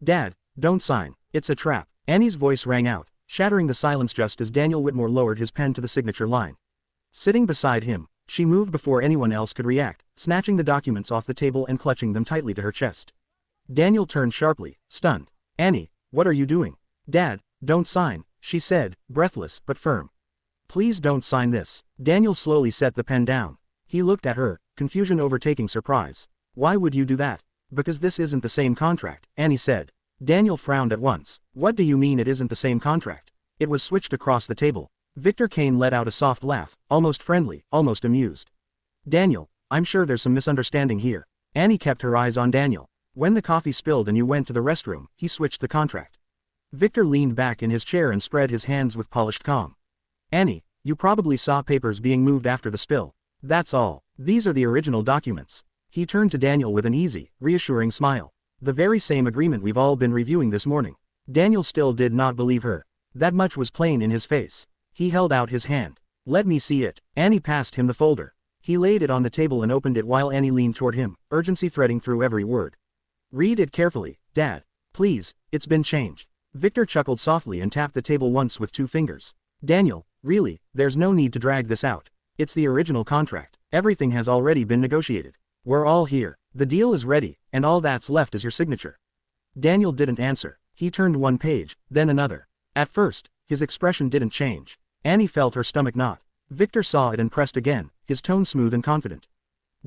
Dad, don't sign. It's a trap. Annie's voice rang out, shattering the silence just as Daniel Whitmore lowered his pen to the signature line. Sitting beside him, she moved before anyone else could react, snatching the documents off the table and clutching them tightly to her chest. Daniel turned sharply, stunned. Annie, what are you doing? Dad, don't sign, she said, breathless but firm. Please don't sign this. Daniel slowly set the pen down. He looked at her, confusion overtaking surprise. Why would you do that? Because this isn't the same contract, Annie said. Daniel frowned at once. What do you mean it isn't the same contract? It was switched across the table. Victor Kane let out a soft laugh, almost friendly, almost amused. Daniel, I'm sure there's some misunderstanding here. Annie kept her eyes on Daniel. When the coffee spilled and you went to the restroom, he switched the contract. Victor leaned back in his chair and spread his hands with polished calm. Annie, you probably saw papers being moved after the spill. That's all. These are the original documents. He turned to Daniel with an easy, reassuring smile. The very same agreement we've all been reviewing this morning. Daniel still did not believe her. That much was plain in his face. He held out his hand. Let me see it. Annie passed him the folder. He laid it on the table and opened it while Annie leaned toward him, urgency threading through every word. Read it carefully, Dad. Please, it's been changed. Victor chuckled softly and tapped the table once with 2 fingers. Daniel, really, there's no need to drag this out. It's the original contract. Everything has already been negotiated. We're all here. The deal is ready, and all that's left is your signature. Daniel didn't answer. He turned one page, then another. At first, his expression didn't change. Annie felt her stomach knot. Victor saw it and pressed again, his tone smooth and confident.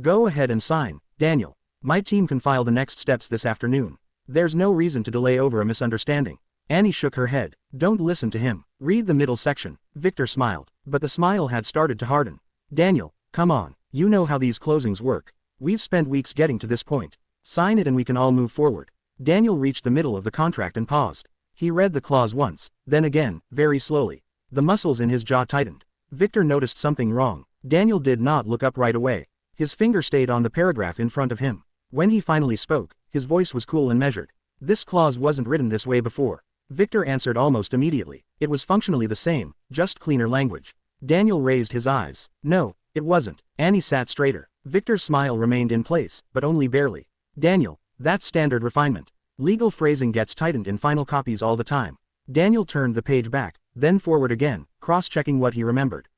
Go ahead and sign, Daniel. My team can file the next steps this afternoon. There's no reason to delay over a misunderstanding. Annie shook her head. Don't listen to him. Read the middle section. Victor smiled, but the smile had started to harden. Daniel, come on. You know how these closings work. We've spent weeks getting to this point. Sign it and we can all move forward. Daniel reached the middle of the contract and paused. He read the clause once, then again, very slowly. The muscles in his jaw tightened. Victor noticed something wrong. Daniel did not look up right away. His finger stayed on the paragraph in front of him. When he finally spoke, his voice was cool and measured. This clause wasn't written this way before. Victor answered almost immediately. It was functionally the same, just cleaner language. Daniel raised his eyes. No, it wasn't. Annie sat straighter. Victor's smile remained in place, but only barely. Daniel, that's standard refinement. Legal phrasing gets tightened in final copies all the time. Daniel turned the page back, then forward again, cross-checking what he remembered.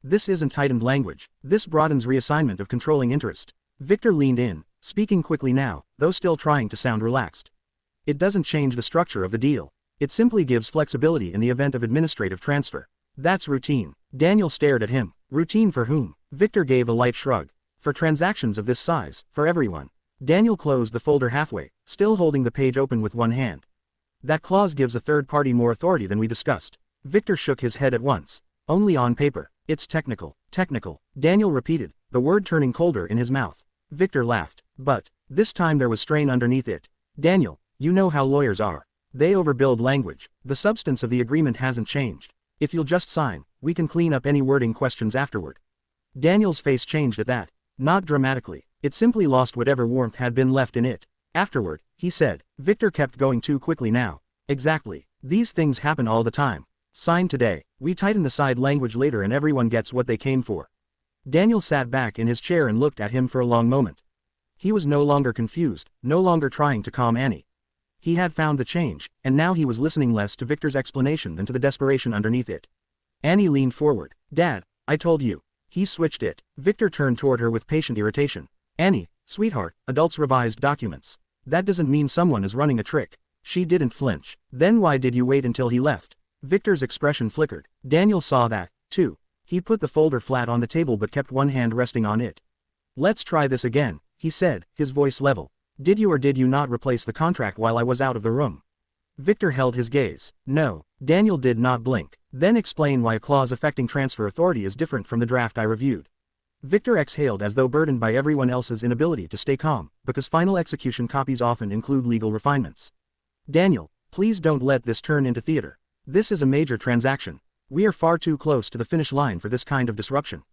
This isn't tightened language. This broadens reassignment of controlling interest. Victor leaned in, speaking quickly now, though still trying to sound relaxed. It doesn't change the structure of the deal. It simply gives flexibility in the event of administrative transfer. That's routine. Daniel stared at him. Routine for whom? Victor gave a light shrug. For transactions of this size, for everyone. Daniel closed the folder halfway, still holding the page open with one hand. That clause gives a third party more authority than we discussed. Victor shook his head at once. Only on paper. It's technical. Technical. Daniel repeated, the word turning colder in his mouth. Victor laughed. But, this time there was strain underneath it. Daniel, you know how lawyers are. They overbuild language. The substance of the agreement hasn't changed. If you'll just sign, we can clean up any wording questions afterward. Daniel's face changed at that. Not dramatically. It simply lost whatever warmth had been left in it. Afterward, he said. Victor kept going too quickly now. Exactly. These things happen all the time. Sign today. We tighten the side language later and everyone gets what they came for. Daniel sat back in his chair and looked at him for a long moment. He was no longer confused, no longer trying to calm Annie. He had found the change, and now he was listening less to Victor's explanation than to the desperation underneath it. Annie leaned forward. Dad, I told you. He switched it. Victor turned toward her with patient irritation. Annie, sweetheart, adults revised documents. That doesn't mean someone is running a trick. She didn't flinch. Then why did you wait until he left? Victor's expression flickered. Daniel saw that, too. He put the folder flat on the table but kept one hand resting on it. Let's try this again, he said, his voice level. Did you or did you not replace the contract while I was out of the room? Victor held his gaze. No. Daniel did not blink. Then explain why a clause affecting transfer authority is different from the draft I reviewed. Victor exhaled as though burdened by everyone else's inability to stay calm, because final execution copies often include legal refinements. Daniel, please don't let this turn into theater. This is a major transaction. We are far too close to the finish line for this kind of disruption.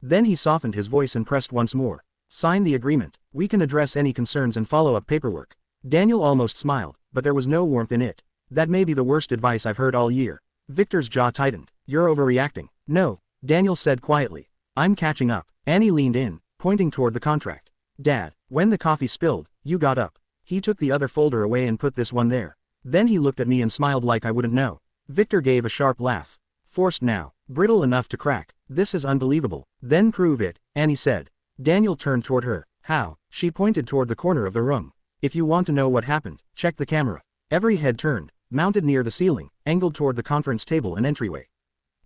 Then he softened his voice and pressed once more. Sign the agreement. We can address any concerns and follow-up paperwork. Daniel almost smiled, but there was no warmth in it. That may be the worst advice I've heard all year. Victor's jaw tightened. You're overreacting. No, Daniel said quietly. I'm catching up. Annie leaned in, pointing toward the contract. Dad, when the coffee spilled, you got up. He took the other folder away and put this one there. Then he looked at me and smiled like I wouldn't know. Victor gave a sharp laugh. Forced now. Brittle enough to crack. This is unbelievable. Then prove it, Annie said. Daniel turned toward her. How? She pointed toward the corner of the room. If you want to know what happened, check the camera. Every head turned, mounted near the ceiling, angled toward the conference table and entryway.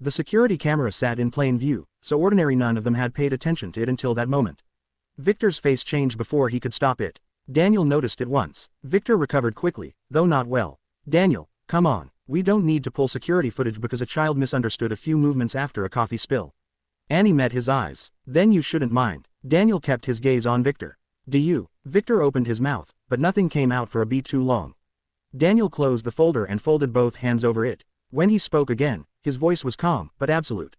The security camera sat in plain view, so ordinary none of them had paid attention to it until that moment. Victor's face changed before he could stop it. Daniel noticed it once. Victor recovered quickly, though not well. Daniel, come on, we don't need to pull security footage because a child misunderstood a few movements after a coffee spill. Annie met his eyes. Then you shouldn't mind. Daniel kept his gaze on Victor. Do you? Victor opened his mouth, but nothing came out for a beat too long. Daniel closed the folder and folded both hands over it. When he spoke again, his voice was calm, but absolute.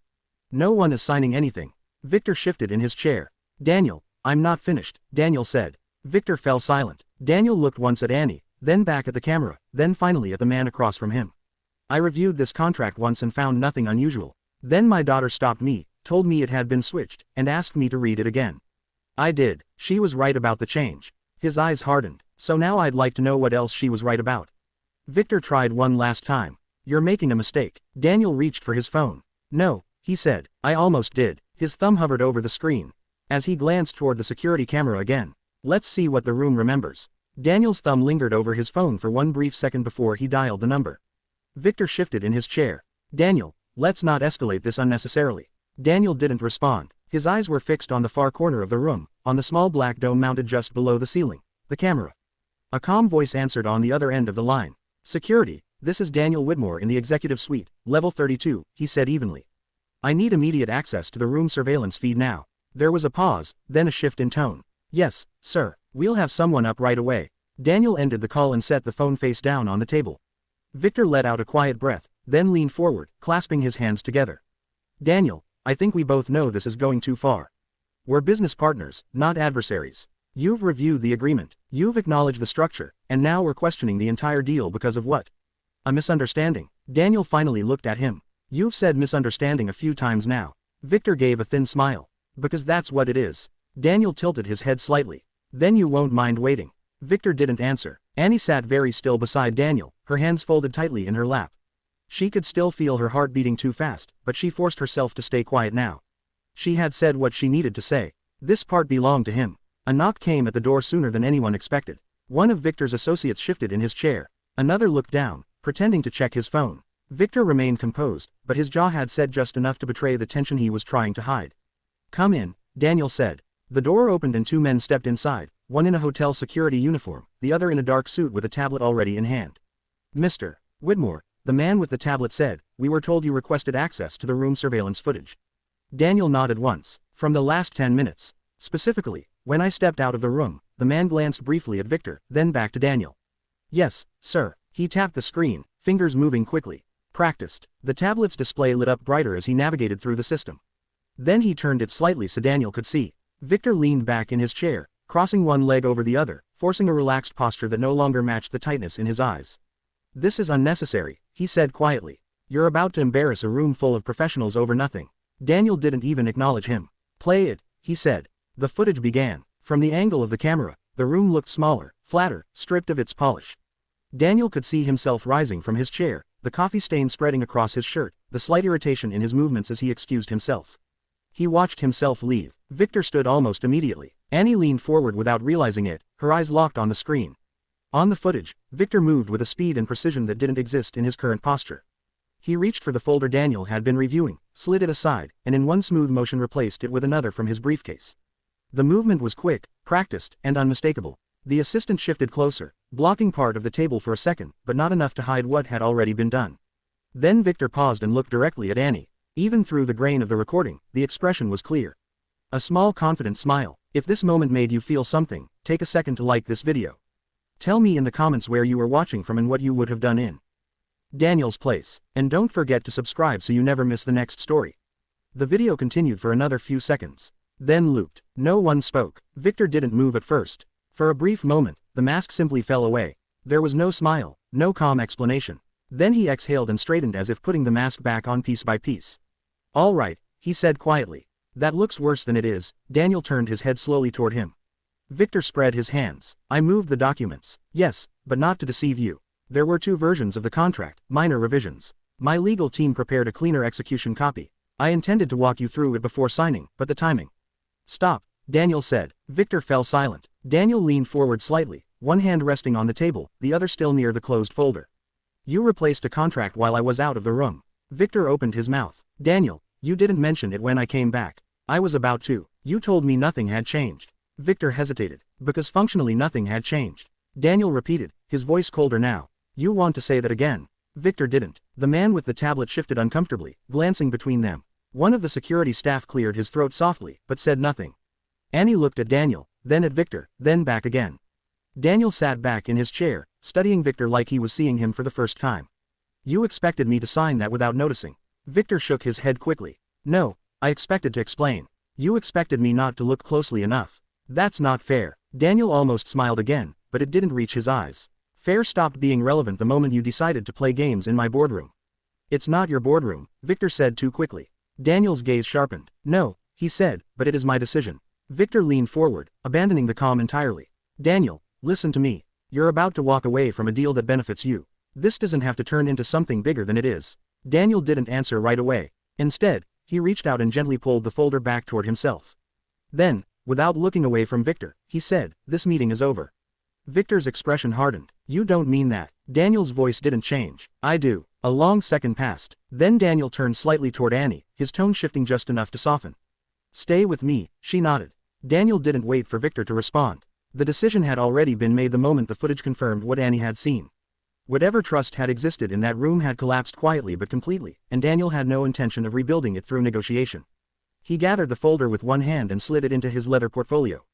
No one is signing anything. Victor shifted in his chair. Daniel, I'm not finished, Daniel said. Victor fell silent. Daniel looked once at Annie, then back at the camera, then finally at the man across from him. I reviewed this contract once and found nothing unusual. Then my daughter stopped me, told me it had been switched, and asked me to read it again. I did. She was right about the change. His eyes hardened. So now I'd like to know what else she was right about. Victor tried one last time. You're making a mistake. Daniel reached for his phone. No, he said. I almost did. His thumb hovered over the screen. As he glanced toward the security camera again. Let's see what the room remembers. Daniel's thumb lingered over his phone for one brief second before he dialed the number. Victor shifted in his chair. Daniel, let's not escalate this unnecessarily. Daniel didn't respond. His eyes were fixed on the far corner of the room, on the small black dome mounted just below the ceiling, the camera. A calm voice answered on the other end of the line. Security, this is Daniel Whitmore in the executive suite, level 32, he said evenly. I need immediate access to the room surveillance feed now. There was a pause, then a shift in tone. Yes, sir, we'll have someone up right away. Daniel ended the call and set the phone face down on the table. Victor let out a quiet breath, then leaned forward, clasping his hands together. Daniel, I think we both know this is going too far. We're business partners, not adversaries. You've reviewed the agreement, you've acknowledged the structure, and now we're questioning the entire deal because of what? A misunderstanding. Daniel finally looked at him. You've said misunderstanding a few times now. Victor gave a thin smile. Because that's what it is. Daniel tilted his head slightly. Then you won't mind waiting. Victor didn't answer. Annie sat very still beside Daniel, her hands folded tightly in her lap. She could still feel her heart beating too fast, but she forced herself to stay quiet now. She had said what she needed to say. This part belonged to him. A knock came at the door sooner than anyone expected. One of Victor's associates shifted in his chair. Another looked down, pretending to check his phone. Victor remained composed, but his jaw had said just enough to betray the tension he was trying to hide. Come in, Daniel said. The door opened and two men stepped inside, one in a hotel security uniform, the other in a dark suit with a tablet already in hand. Mr. Whitmore, the man with the tablet said, we were told you requested access to the room surveillance footage. Daniel nodded once. From the last 10 minutes. Specifically, when I stepped out of the room, the man glanced briefly at Victor, then back to Daniel. Yes, sir. He tapped the screen, fingers moving quickly. Practiced. The tablet's display lit up brighter as he navigated through the system. Then he turned it slightly so Daniel could see. Victor leaned back in his chair, crossing one leg over the other, forcing a relaxed posture that no longer matched the tightness in his eyes. This is unnecessary, he said quietly. You're about to embarrass a room full of professionals over nothing. Daniel didn't even acknowledge him. Play it, he said. The footage began. From the angle of the camera, the room looked smaller, flatter, stripped of its polish. Daniel could see himself rising from his chair, the coffee stain spreading across his shirt, the slight irritation in his movements as he excused himself. He watched himself leave. Victor stood almost immediately. Annie leaned forward without realizing it, her eyes locked on the screen. On the footage, Victor moved with a speed and precision that didn't exist in his current posture. He reached for the folder Daniel had been reviewing, slid it aside, and in one smooth motion replaced it with another from his briefcase. The movement was quick, practiced, and unmistakable. The assistant shifted closer, blocking part of the table for a second, but not enough to hide what had already been done. Then Victor paused and looked directly at Annie. Even through the grain of the recording, the expression was clear. A small confident smile. If this moment made you feel something, take a second to like this video. Tell me in the comments where you were watching from and what you would have done in Daniel's place. And don't forget to subscribe so you never miss the next story. The video continued for another few seconds. Then looped. No one spoke. Victor didn't move at first. For a brief moment, the mask simply fell away. There was no smile, no calm explanation. Then he exhaled and straightened as if putting the mask back on piece by piece. All right, he said quietly. That looks worse than it is. Daniel turned his head slowly toward him. Victor spread his hands. I moved the documents. Yes, but not to deceive you. There were 2 versions of the contract, minor revisions. My legal team prepared a cleaner execution copy. I intended to walk you through it before signing, but the timing. Stop, Daniel said. Victor fell silent. Daniel leaned forward slightly, one hand resting on the table, the other still near the closed folder. You replaced a contract while I was out of the room. Victor opened his mouth. Daniel, you didn't mention it when I came back. I was about to. You told me nothing had changed. Victor hesitated. Because functionally nothing had changed. Daniel repeated, his voice colder now. You want to say that again? Victor didn't. The man with the tablet shifted uncomfortably, glancing between them. One of the security staff cleared his throat softly, but said nothing. Annie looked at Daniel, then at Victor, then back again. Daniel sat back in his chair, studying Victor like he was seeing him for the first time. You expected me to sign that without noticing. Victor shook his head quickly. No, I expected to explain. You expected me not to look closely enough. That's not fair. Daniel almost smiled again, but it didn't reach his eyes. Fair stopped being relevant the moment you decided to play games in my boardroom. It's not your boardroom, Victor said too quickly. Daniel's gaze sharpened. No, he said, but it is my decision. Victor leaned forward, abandoning the calm entirely. Daniel, listen to me. You're about to walk away from a deal that benefits you. This doesn't have to turn into something bigger than it is. Daniel didn't answer right away. Instead, he reached out and gently pulled the folder back toward himself. Then, without looking away from Victor, he said, this meeting is over. Victor's expression hardened. You don't mean that. Daniel's voice didn't change. I do. A long second passed. Then Daniel turned slightly toward Annie, his tone shifting just enough to soften. Stay with me, she nodded. Daniel didn't wait for Victor to respond. The decision had already been made the moment the footage confirmed what Annie had seen. Whatever trust had existed in that room had collapsed quietly but completely, and Daniel had no intention of rebuilding it through negotiation. He gathered the folder with one hand and slid it into his leather portfolio.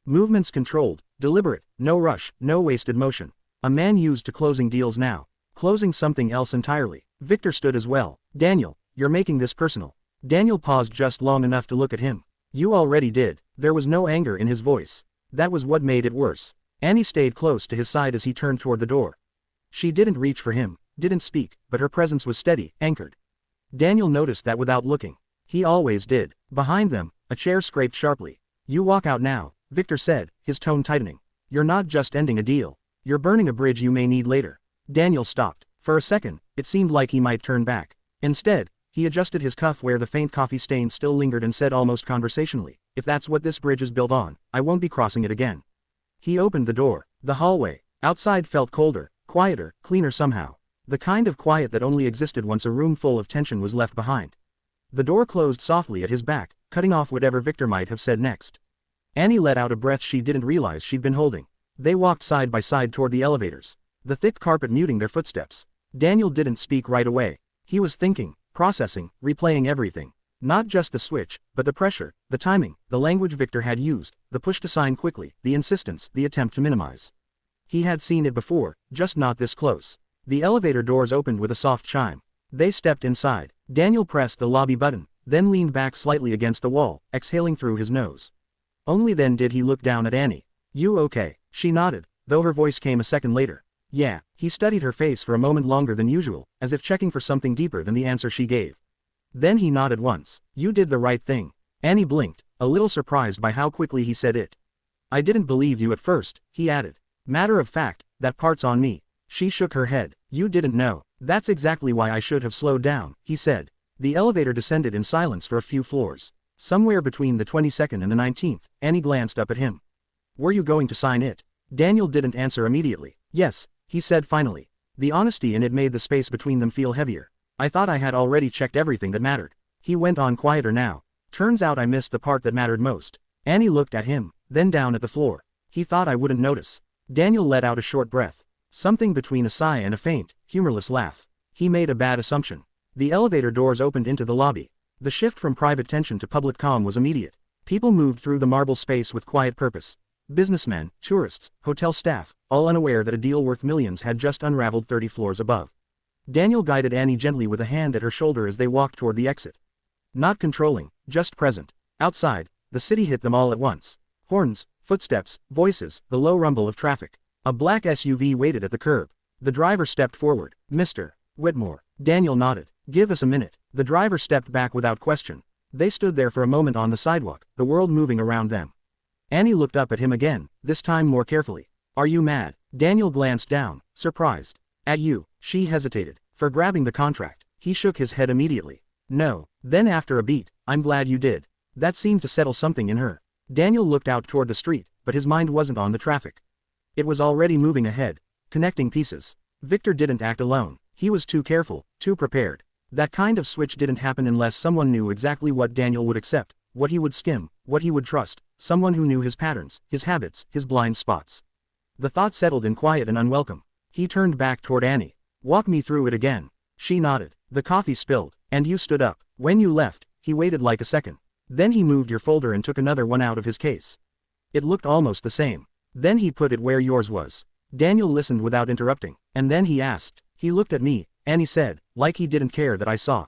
Movements controlled, deliberate, no rush, no wasted motion. A man used to closing deals now. Closing something else entirely. Victor stood as well. Daniel, you're making this personal. Daniel paused just long enough to look at him. You already did. There was no anger in his voice. That was what made it worse. Annie stayed close to his side as he turned toward the door. She didn't reach for him, didn't speak, but her presence was steady, anchored. Daniel noticed that without looking. He always did. Behind them, a chair scraped sharply. You walk out now, Victor said, his tone tightening. You're not just ending a deal. You're burning a bridge you may need later. Daniel stopped. For a second, it seemed like he might turn back. Instead, he adjusted his cuff where the faint coffee stain still lingered and said almost conversationally, if that's what this bridge is built on, I won't be crossing it again. He opened the door. The hallway, outside felt colder, quieter, cleaner somehow. The kind of quiet that only existed once a room full of tension was left behind. The door closed softly at his back, cutting off whatever Victor might have said next. Annie let out a breath she didn't realize she'd been holding. They walked side by side toward the elevators, the thick carpet muting their footsteps. Daniel didn't speak right away. He was thinking, processing, replaying everything. Not just the switch, but the pressure, the timing, the language Victor had used, the push to sign quickly, the insistence, the attempt to minimize. He had seen it before, just not this close. The elevator doors opened with a soft chime. They stepped inside. Daniel pressed the lobby button, then leaned back slightly against the wall, exhaling through his nose. Only then did he look down at Annie. You okay? She nodded, though her voice came a second later. Yeah. He studied her face for a moment longer than usual, as if checking for something deeper than the answer she gave. Then he nodded once. You did the right thing. Annie blinked, a little surprised by how quickly he said it. I didn't believe you at first, he added. Matter of fact, that part's on me. She shook her head. You didn't know. That's exactly why I should have slowed down, he said. The elevator descended in silence for a few floors. Somewhere between the 22nd and the 19th, Annie glanced up at him. Were you going to sign it? Daniel didn't answer immediately. Yes, he said finally. The honesty in it made the space between them feel heavier. I thought I had already checked everything that mattered. He went on quieter now. Turns out I missed the part that mattered most. Annie looked at him, then down at the floor. He thought I wouldn't notice. Daniel let out a short breath. Something between a sigh and a faint, humorless laugh. He made a bad assumption. The elevator doors opened into the lobby. The shift from private tension to public calm was immediate. People moved through the marble space with quiet purpose. Businessmen, tourists, hotel staff, all unaware that a deal worth millions had just unraveled 30 floors above. Daniel guided Annie gently with a hand at her shoulder as they walked toward the exit. Not controlling, just present. Outside, the city hit them all at once. Horns, footsteps, voices, the low rumble of traffic. A black SUV waited at the curb. The driver stepped forward. Mr. Whitmore. Daniel nodded. Give us a minute. The driver stepped back without question. They stood there for a moment on the sidewalk, the world moving around them. Annie looked up at him again, this time more carefully. Are you mad? Daniel glanced down, surprised. At you, she hesitated. For grabbing the contract. He shook his head immediately. No. Then after a beat, I'm glad you did. That seemed to settle something in her. Daniel looked out toward the street, but his mind wasn't on the traffic. It was already moving ahead, connecting pieces. Victor didn't act alone. He was too careful, too prepared. That kind of switch didn't happen unless someone knew exactly what Daniel would accept, what he would skim, what he would trust, someone who knew his patterns, his habits, his blind spots. The thought settled in quiet and unwelcome. He turned back toward Annie. Walk me through it again. She nodded. The coffee spilled, and you stood up. When you left, he waited like a second. Then he moved your folder and took another one out of his case. It looked almost the same. Then he put it where yours was. Daniel listened without interrupting, and then he asked. He looked at me, Annie said, like he didn't care that I saw.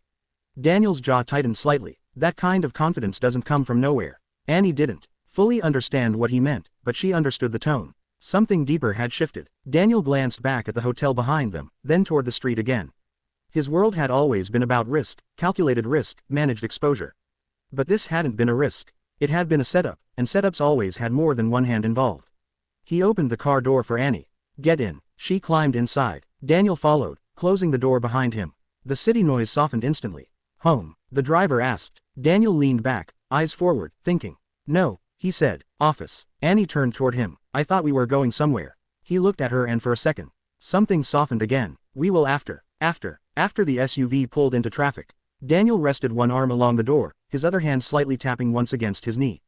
Daniel's jaw tightened slightly. That kind of confidence doesn't come from nowhere. Annie didn't fully understand what he meant, but she understood the tone. Something deeper had shifted. Daniel glanced back at the hotel behind them, then toward the street again. His world had always been about risk, calculated risk, managed exposure. But this hadn't been a risk. It had been a setup, and setups always had more than one hand involved. He opened the car door for Annie. Get in. She climbed inside. Daniel followed, closing the door behind him. The city noise softened instantly. Home? The driver asked. Daniel leaned back, eyes forward, thinking. No, he said. Office. Annie turned toward him. I thought we were going somewhere. He looked at her and for a second. Something softened again. We will after the SUV pulled into traffic. Daniel rested one arm along the door, his other hand slightly tapping once against his knee.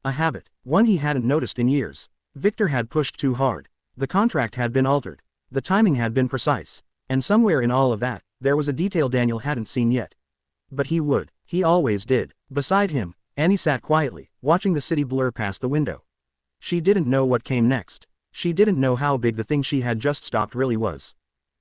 A habit, one he hadn't noticed in years. Victor had pushed too hard. The contract had been altered. The timing had been precise. And somewhere in all of that, there was a detail Daniel hadn't seen yet. But he would. He always did. Beside him, Annie sat quietly, watching the city blur past the window. She didn't know what came next. She didn't know how big the thing she had just stopped really was.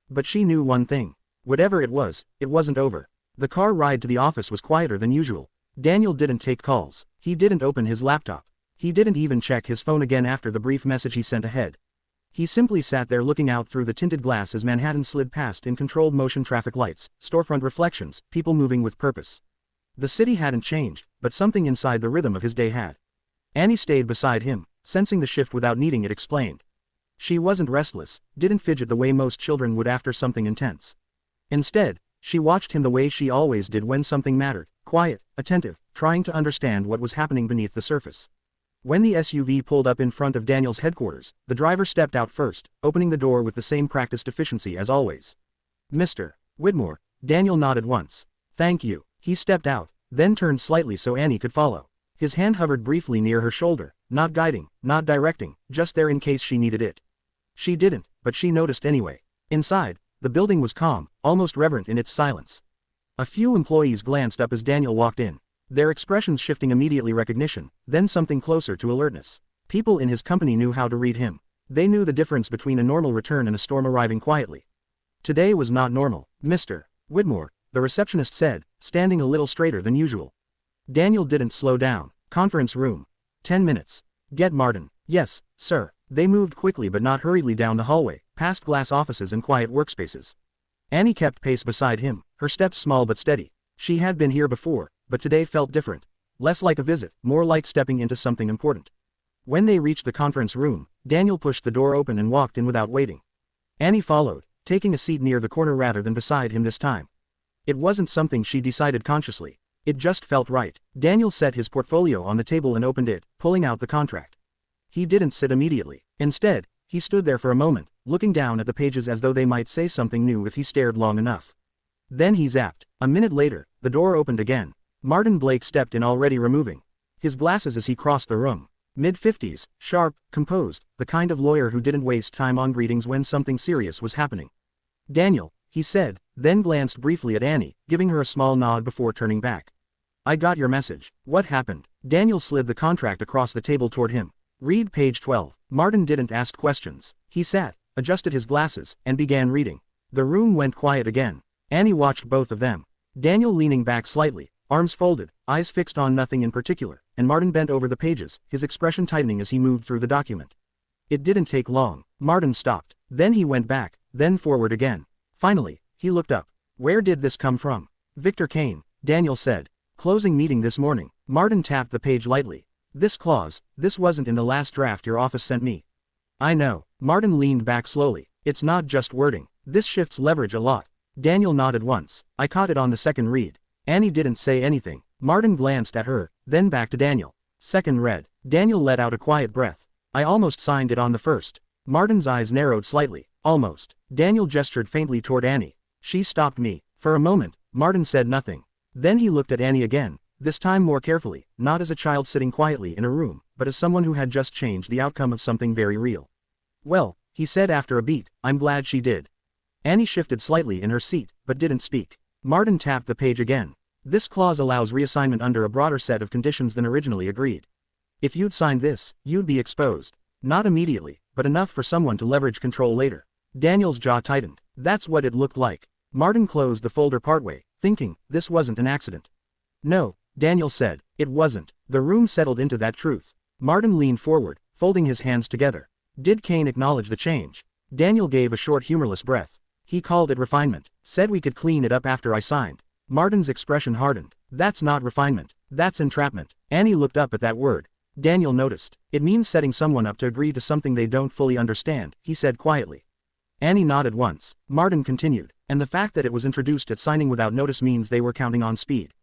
But she knew one thing. Whatever it wasn't over. The car ride to the office was quieter than usual. Daniel didn't take calls. He didn't open his laptop. He didn't even check his phone again after the brief message he sent ahead. He simply sat there looking out through the tinted glass as Manhattan slid past in controlled motion traffic lights, storefront reflections, people moving with purpose. The city hadn't changed, but something inside the rhythm of his day had. Annie stayed beside him, sensing the shift without needing it explained. She wasn't restless, didn't fidget the way most children would after something intense. Instead, she watched him the way she always did when something mattered, quiet, attentive, trying to understand what was happening beneath the surface. When the SUV pulled up in front of Daniel's headquarters, the driver stepped out first, opening the door with the same practiced efficiency as always. Mr. Whitmore. Daniel nodded once. Thank you. He stepped out, then turned slightly so Annie could follow. His hand hovered briefly near her shoulder, not guiding, not directing, just there in case she needed it. She didn't, but she noticed anyway. Inside, the building was calm, almost reverent in its silence. A few employees glanced up as Daniel walked in. Their expressions shifting immediately recognition, then something closer to alertness. People in his company knew how to read him. They knew the difference between a normal return and a storm arriving quietly. Today was not normal, Mr. Whitmore, the receptionist said, standing a little straighter than usual. Daniel didn't slow down. Conference room. 10 minutes. Get Martin. Yes, sir. They moved quickly but not hurriedly down the hallway, past glass offices and quiet workspaces. Annie kept pace beside him, her steps small but steady. She had been here before, but today felt different. Less like a visit, more like stepping into something important. When they reached the conference room, Daniel pushed the door open and walked in without waiting. Annie followed, taking a seat near the corner rather than beside him this time. It wasn't something she decided consciously. It just felt right. Daniel set his portfolio on the table and opened it, pulling out the contract. He didn't sit immediately. Instead, he stood there for a moment, looking down at the pages as though they might say something new if he stared long enough. Then he zapped. A minute later, the door opened again. Martin Blake stepped in, already removing his glasses as he crossed the room. Mid-50s, sharp, composed, the kind of lawyer who didn't waste time on greetings when something serious was happening. Daniel, he said, then glanced briefly at Annie, giving her a small nod before turning back. I got your message. What happened? Daniel slid the contract across the table toward him. Read page 12. Martin didn't ask questions. He sat, adjusted his glasses, and began reading. The room went quiet again. Annie watched both of them. Daniel leaning back slightly, arms folded, eyes fixed on nothing in particular, and Martin bent over the pages, his expression tightening as he moved through the document. It didn't take long. Martin stopped. Then he went back, then forward again. Finally, he looked up. Where did this come from? Victor Kane, Daniel said. Closing meeting this morning. Martin tapped the page lightly. This clause, this wasn't in the last draft your office sent me. I know. Martin leaned back slowly. It's not just wording. This shifts leverage a lot. Daniel nodded once. I caught it on the second read. Annie didn't say anything. Martin glanced at her, then back to Daniel. Second read. Daniel let out a quiet breath. I almost signed it on the first. Martin's eyes narrowed slightly. Almost. Daniel gestured faintly toward Annie. She stopped me. For a moment, Martin said nothing. Then he looked at Annie again, this time more carefully, not as a child sitting quietly in a room, but as someone who had just changed the outcome of something very real. Well, he said after a beat, I'm glad she did. Annie shifted slightly in her seat, but didn't speak. Martin tapped the page again. This clause allows reassignment under a broader set of conditions than originally agreed. If you'd signed this, you'd be exposed. Not immediately, but enough for someone to leverage control later. Daniel's jaw tightened. That's what it looked like. Martin closed the folder partway, thinking, this wasn't an accident. No, Daniel said, it wasn't. The room settled into that truth. Martin leaned forward, folding his hands together. Did Kane acknowledge the change? Daniel gave a short humorless breath. He called it refinement, said we could clean it up after I signed. Martin's expression hardened. That's not refinement. That's entrapment. Annie looked up at that word. Daniel noticed. It means setting someone up to agree to something they don't fully understand, he said quietly. Annie nodded once. Martin continued. And the fact that it was introduced at signing without notice means they were counting on speed.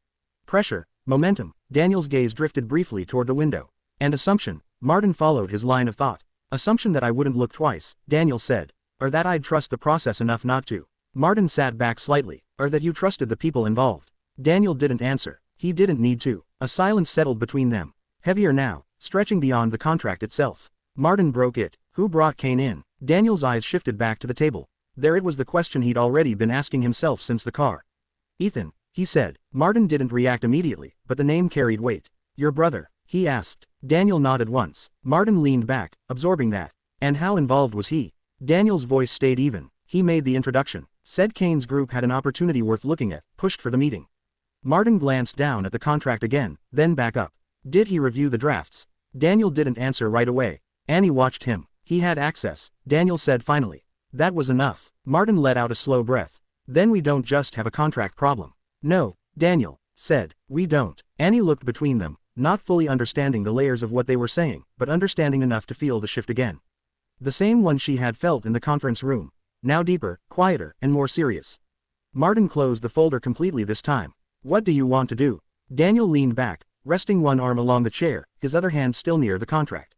Pressure, momentum. Daniel's gaze drifted briefly toward the window. And assumption. Martin followed his line of thought. Assumption that I wouldn't look twice, Daniel said. Or that I'd trust the process enough not to. Martin sat back slightly. Or that you trusted the people involved. Daniel didn't answer. He didn't need to. A silence settled between them. Heavier now, stretching beyond the contract itself. Martin broke it. Who brought Kane in? Daniel's eyes shifted back to the table. There it was, the question he'd already been asking himself since the car. Ethan, he said. Martin didn't react immediately, but the name carried weight. Your brother, he asked. Daniel nodded once. Martin leaned back, absorbing that. And how involved was he? Daniel's voice stayed even. He made the introduction. Said Kane's group had an opportunity worth looking at, pushed for the meeting. Martin glanced down at the contract again, then back up. Did he review the drafts? Daniel didn't answer right away. Annie watched him. He had access, Daniel said finally. That was enough. Martin let out a slow breath. Then we don't just have a contract problem. No, Daniel said. We don't. Annie looked between them, not fully understanding the layers of what they were saying, but understanding enough to feel the shift again. The same one she had felt in the conference room. Now deeper, quieter, and more serious. Martin closed the folder completely this time. What do you want to do? Daniel leaned back, resting one arm along the chair, his other hand still near the contract.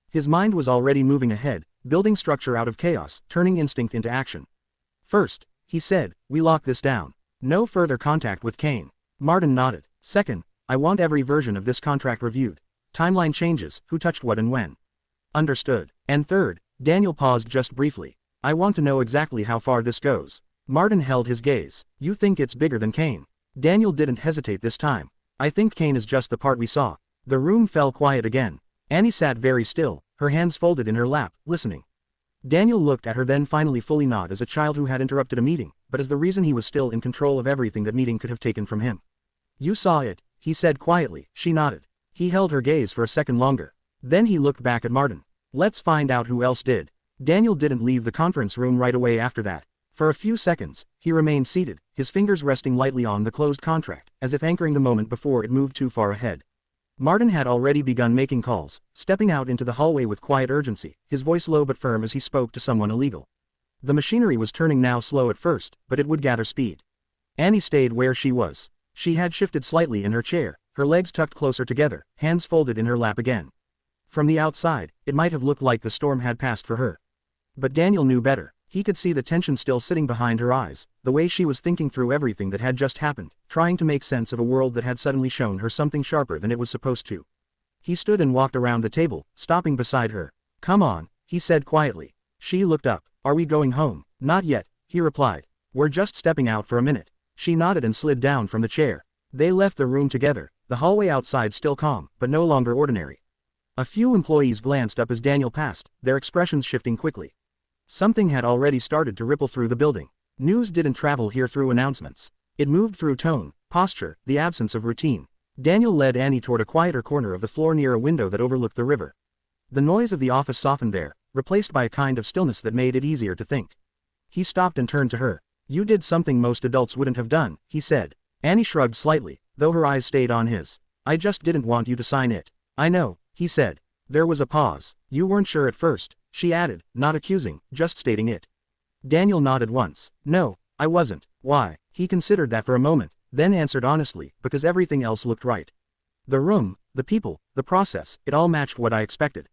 His mind was already moving ahead, building structure out of chaos, turning instinct into action. First, he said, we lock this down. No further contact with Kane. Martin nodded. Second, I want every version of this contract reviewed. Timeline changes, who touched what and when. Understood. And third, Daniel paused just briefly. I want to know exactly how far this goes. Martin held his gaze. You think it's bigger than Kane? Daniel didn't hesitate this time. I think Kane is just the part we saw. The room fell quiet again. Annie sat very still, her hands folded in her lap, listening. Daniel looked at her, then finally fully not as a child who had interrupted a meeting, but as the reason he was still in control of everything that meeting could have taken from him. You saw it, he said quietly. She nodded. He held her gaze for a second longer. Then he looked back at Martin. Let's find out who else did. Daniel didn't leave the conference room right away after that. For a few seconds, he remained seated, his fingers resting lightly on the closed contract, as if anchoring the moment before it moved too far ahead. Martin had already begun making calls, stepping out into the hallway with quiet urgency, his voice low but firm as he spoke to someone illegal. The machinery was turning now, slow at first, but it would gather speed. Annie stayed where she was. She had shifted slightly in her chair, her legs tucked closer together, hands folded in her lap again. From the outside, it might have looked like the storm had passed for her. But Daniel knew better. He could see the tension still sitting behind her eyes, the way she was thinking through everything that had just happened, trying to make sense of a world that had suddenly shown her something sharper than it was supposed to. He stood and walked around the table, stopping beside her. Come on, he said quietly. She looked up. Are we going home? Not yet, he replied. We're just stepping out for a minute. She nodded and slid down from the chair. They left the room together, the hallway outside still calm, but no longer ordinary. A few employees glanced up as Daniel passed, their expressions shifting quickly. Something had already started to ripple through the building. News didn't travel here through announcements. It moved through tone, posture, the absence of routine. Daniel led Annie toward a quieter corner of the floor near a window that overlooked the river. The noise of the office softened there, replaced by a kind of stillness that made it easier to think. He stopped and turned to her. You did something most adults wouldn't have done, he said. Annie shrugged slightly, though her eyes stayed on his. I just didn't want you to sign it. I know, he said. There was a pause. You weren't sure at first, she added, not accusing, just stating it. Daniel nodded once. No, I wasn't. Why? He considered that for a moment, then answered honestly, because everything else looked right. The room, the people, the process, it all matched what I expected.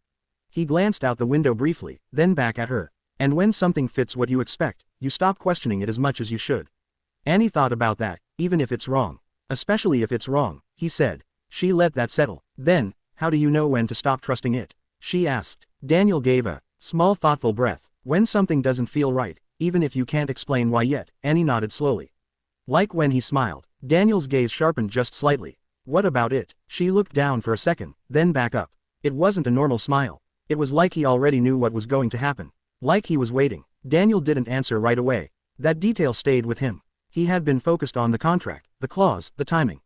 He glanced out the window briefly, then back at her. And when something fits what you expect, you stop questioning it as much as you should. Annie thought about that, even if it's wrong. Especially if it's wrong, he said. She let that settle. Then, how do you know when to stop trusting it? She asked. Daniel gave a small thoughtful breath. When something doesn't feel right, even if you can't explain why yet, Annie nodded slowly. Like when he smiled. Daniel's gaze sharpened just slightly. What about it? She looked down for a second, then back up. It wasn't a normal smile. It was like he already knew what was going to happen. Like he was waiting. Daniel didn't answer right away. That detail stayed with him. He had been focused on the contract, the clause, the timing.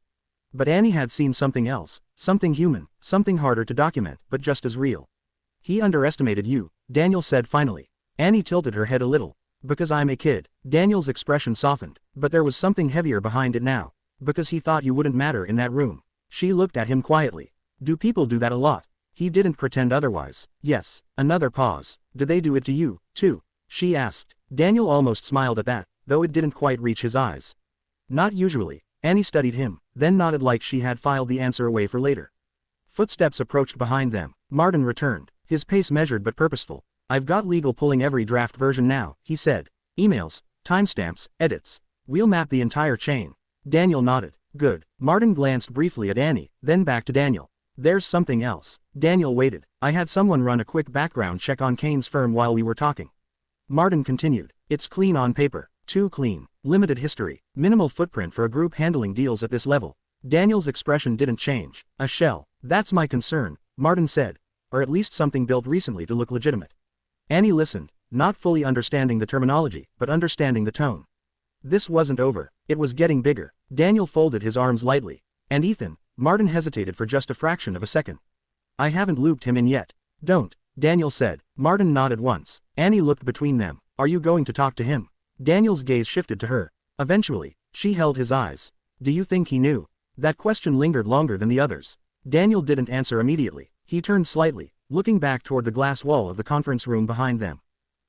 But Annie had seen something else, something human, something harder to document, but just as real. He underestimated you, Daniel said finally. Annie tilted her head a little. Because I'm a kid. Daniel's expression softened, but there was something heavier behind it now. Because he thought you wouldn't matter in that room. She looked at him quietly. Do people do that a lot? He didn't pretend otherwise. Yes. Another pause. Do they do it to you, too? She asked. Daniel almost smiled at that, though it didn't quite reach his eyes. Not usually. Annie studied him, then nodded like she had filed the answer away for later. Footsteps approached behind them. Martin returned, his pace measured but purposeful. I've got legal pulling every draft version now, he said. Emails, timestamps, edits. We'll map the entire chain. Daniel nodded. Good. Martin glanced briefly at Annie, then back to Daniel. There's something else. Daniel waited. I had someone run a quick background check on Kane's firm while we were talking. Martin continued. It's clean on paper. Too clean. Limited history. Minimal footprint for a group handling deals at this level. Daniel's expression didn't change. A shell. That's my concern, Martin said. Or at least something built recently to look legitimate. Annie listened, not fully understanding the terminology, but understanding the tone. This wasn't over. It was getting bigger. Daniel folded his arms lightly. And Ethan? Martin hesitated for just a fraction of a second. I haven't looped him in yet. Don't, Daniel said. Martin nodded once. Annie looked between them. Are you going to talk to him? Daniel's gaze shifted to her. Eventually, she held his eyes. Do you think he knew? That question lingered longer than the others. Daniel didn't answer immediately. He turned slightly, looking back toward the glass wall of the conference room behind them.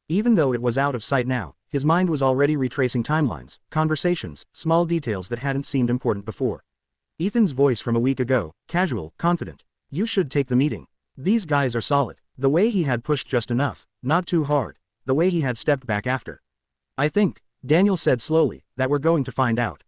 Even though it was out of sight now, his mind was already retracing timelines, conversations, small details that hadn't seemed important before. Ethan's voice from a week ago, casual, confident. You should take the meeting. These guys are solid. The way he had pushed just enough, not too hard. The way he had stepped back after. I think, Daniel said slowly, that we're going to find out.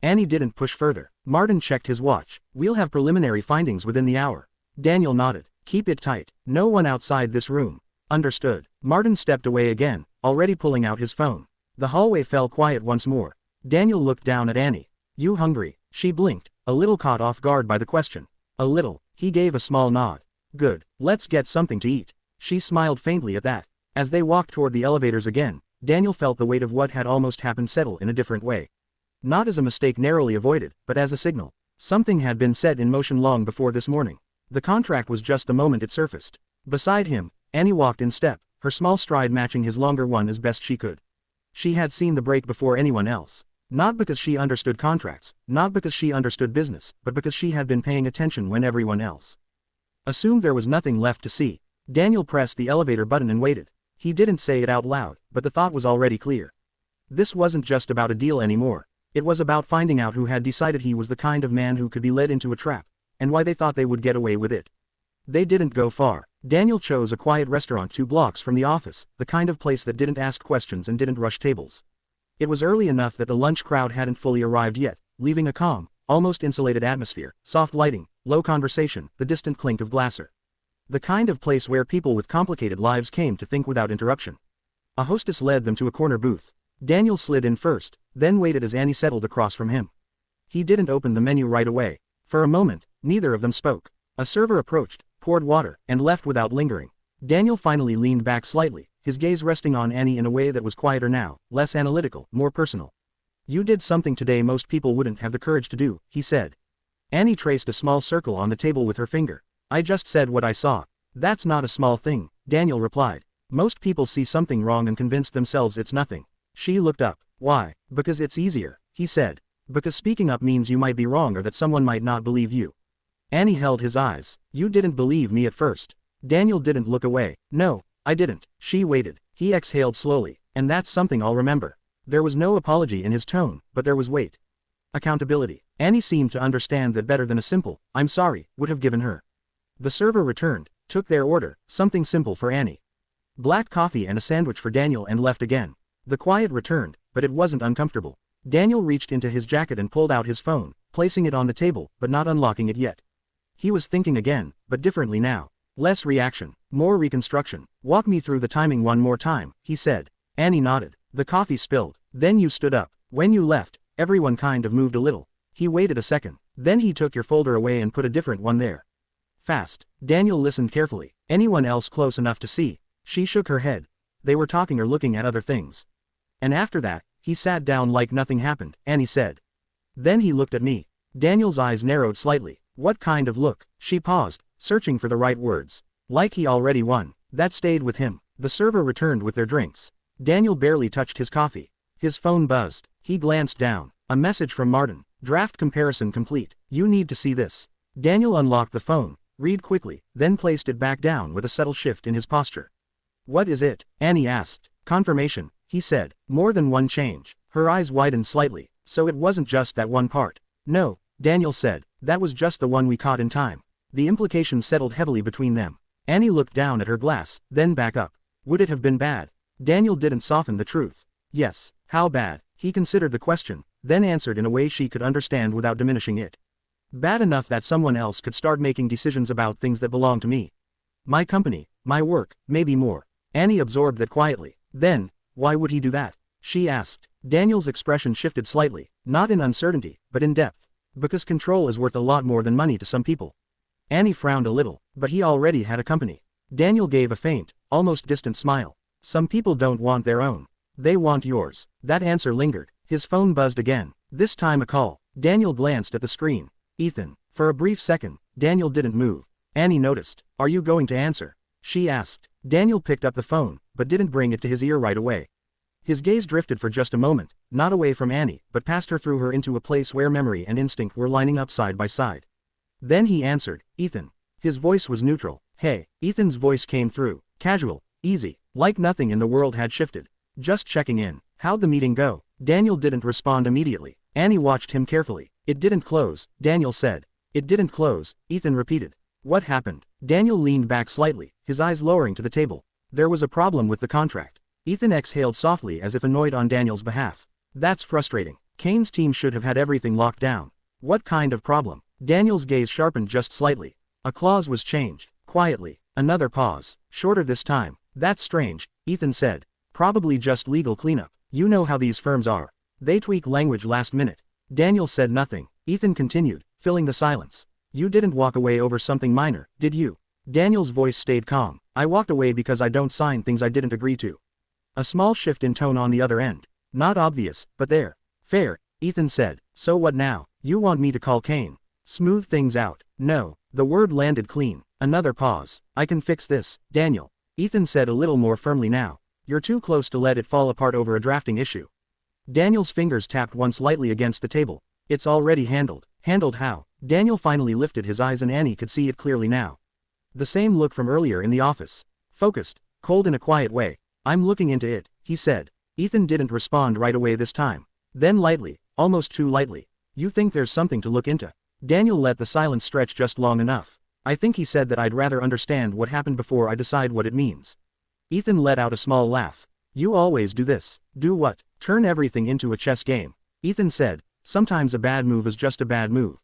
Annie didn't push further. Martin checked his watch. We'll have preliminary findings within the hour. Daniel nodded. Keep it tight. No one outside this room. Understood. Martin stepped away again, already pulling out his phone. The hallway fell quiet once more. Daniel looked down at Annie. You hungry? She blinked, a little caught off guard by the question. A little. He gave a small nod. Good. Let's get something to eat. She smiled faintly at that. As they walked toward the elevators again, Daniel felt the weight of what had almost happened settle in a different way. Not as a mistake narrowly avoided, but as a signal. Something had been set in motion long before this morning. The contract was just the moment it surfaced. Beside him, Annie walked in step, her small stride matching his longer one as best she could. She had seen the break before anyone else. Not because she understood contracts, not because she understood business, but because she had been paying attention when everyone else assumed there was nothing left to see. Daniel pressed the elevator button and waited. He didn't say it out loud, but the thought was already clear. This wasn't just about a deal anymore. It was about finding out who had decided he was the kind of man who could be led into a trap, and why they thought they would get away with it. They didn't go far. Daniel chose a quiet restaurant 2 blocks from the office, the kind of place that didn't ask questions and didn't rush tables. It was early enough that the lunch crowd hadn't fully arrived yet, leaving a calm, almost insulated atmosphere, soft lighting, low conversation, the distant clink of glasser. The kind of place where people with complicated lives came to think without interruption. A hostess led them to a corner booth. Daniel slid in first, then waited as Annie settled across from him. He didn't open the menu right away. For a moment, neither of them spoke. A server approached, poured water, and left without lingering. Daniel finally leaned back slightly, his gaze resting on Annie in a way that was quieter now, less analytical, more personal. You did something today most people wouldn't have the courage to do, he said. Annie traced a small circle on the table with her finger. I just said what I saw. That's not a small thing, Daniel replied. Most people see something wrong and convince themselves it's nothing. She looked up. Why? Because it's easier, he said. Because speaking up means you might be wrong or that someone might not believe you. Annie held his eyes. You didn't believe me at first. Daniel didn't look away. No, I didn't. She waited. He exhaled slowly. And that's something I'll remember. There was no apology in his tone, but there was weight. Accountability. Annie seemed to understand that better than a simple, "I'm sorry," would have given her. The server returned, took their order, something simple for Annie. Black coffee and a sandwich for Daniel, and left again. The quiet returned, but it wasn't uncomfortable. Daniel reached into his jacket and pulled out his phone, placing it on the table, but not unlocking it yet. He was thinking again, but differently now. Less reaction, more reconstruction. Walk me through the timing one more time, he said. Annie nodded. The coffee spilled. Then you stood up. When you left, everyone kind of moved a little. He waited a second. Then he took your folder away and put a different one there. Fast. Daniel listened carefully. Anyone else close enough to see? She shook her head. They were talking or looking at other things. And after that, he sat down like nothing happened, Annie said. Then he looked at me. Daniel's eyes narrowed slightly. What kind of look? She paused, searching for the right words. Like he already won. That stayed with him. The server returned with their drinks. Daniel barely touched his coffee. His phone buzzed. He glanced down. A message from Martin. Draft comparison complete. You need to see this. Daniel unlocked the phone, read quickly, then placed it back down with a subtle shift in his posture. What is it? Annie asked. Confirmation, he said. More than one change. Her eyes widened slightly. So it wasn't just that one part. No, Daniel said. That was just the one we caught in time. The implication settled heavily between them. Annie looked down at her glass, then back up. Would it have been bad? Daniel didn't soften the truth. Yes. How bad? He considered the question, then answered in a way she could understand without diminishing it. Bad enough that someone else could start making decisions about things that belong to me. My company, my work, maybe more. Annie absorbed that quietly. Then, why would he do that? She asked. Daniel's expression shifted slightly, not in uncertainty, but in depth. Because control is worth a lot more than money to some people. Annie frowned a little, but he already had a company. Daniel gave a faint, almost distant smile. Some people don't want their own. They want yours. That answer lingered. His phone buzzed again. This time a call. Daniel glanced at the screen. Ethan. For a brief second, Daniel didn't move. Annie noticed. Are you going to answer? She asked. Daniel picked up the phone, but didn't bring it to his ear right away. His gaze drifted for just a moment, not away from Annie, but past her, through her, into a place where memory and instinct were lining up side by side. Then he answered. Ethan. His voice was neutral. Hey. Ethan's voice came through. Casual. Easy. Like nothing in the world had shifted. Just checking in. How'd the meeting go? Daniel didn't respond immediately. Annie watched him carefully. It didn't close, Daniel said. It didn't close, Ethan repeated. What happened? Daniel leaned back slightly, his eyes lowering to the table. There was a problem with the contract. Ethan exhaled softly as if annoyed on Daniel's behalf. That's frustrating. Kane's team should have had everything locked down. What kind of problem? Daniel's gaze sharpened just slightly. A clause was changed. Quietly. Another pause. Shorter this time. That's strange, Ethan said. Probably just legal cleanup. You know how these firms are. They tweak language last minute. Daniel said nothing. Ethan continued, filling the silence. You didn't walk away over something minor, did you? Daniel's voice stayed calm. I walked away because I don't sign things I didn't agree to. A small shift in tone on the other end. Not obvious, but there. Fair, Ethan said. So what now? You want me to call Kane? Smooth things out. No. The word landed clean. Another pause. I can fix this, Daniel. Ethan said a little more firmly now. You're too close to let it fall apart over a drafting issue. Daniel's fingers tapped once lightly against the table. It's already handled. Handled how? Daniel finally lifted his eyes and Annie could see it clearly now. The same look from earlier in the office. Focused, cold in a quiet way. I'm looking into it, he said. Ethan didn't respond right away this time. Then lightly, almost too lightly. You think there's something to look into? Daniel let the silence stretch just long enough. I think he said that I'd rather understand what happened before I decide what it means. Ethan let out a small laugh. You always do this. Do what? Turn everything into a chess game. Ethan said. Sometimes a bad move is just a bad move.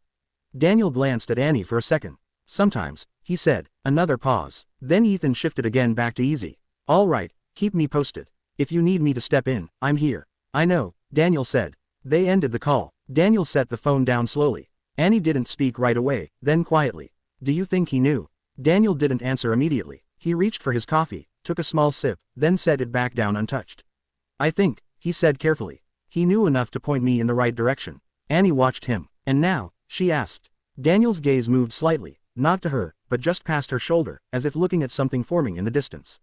Daniel glanced at Annie for a second. Sometimes, he said. Another pause. Then Ethan shifted again back to easy. All right, keep me posted. If you need me to step in, I'm here. I know, Daniel said. They ended the call. Daniel set the phone down slowly. Annie didn't speak right away, then quietly. Do you think he knew? Daniel didn't answer immediately. He reached for his coffee, took a small sip, then set it back down untouched. I think, he said carefully. He knew enough to point me in the right direction. Annie watched him. And now? She asked. Daniel's gaze moved slightly, not to her, but just past her shoulder, as if looking at something forming in the distance.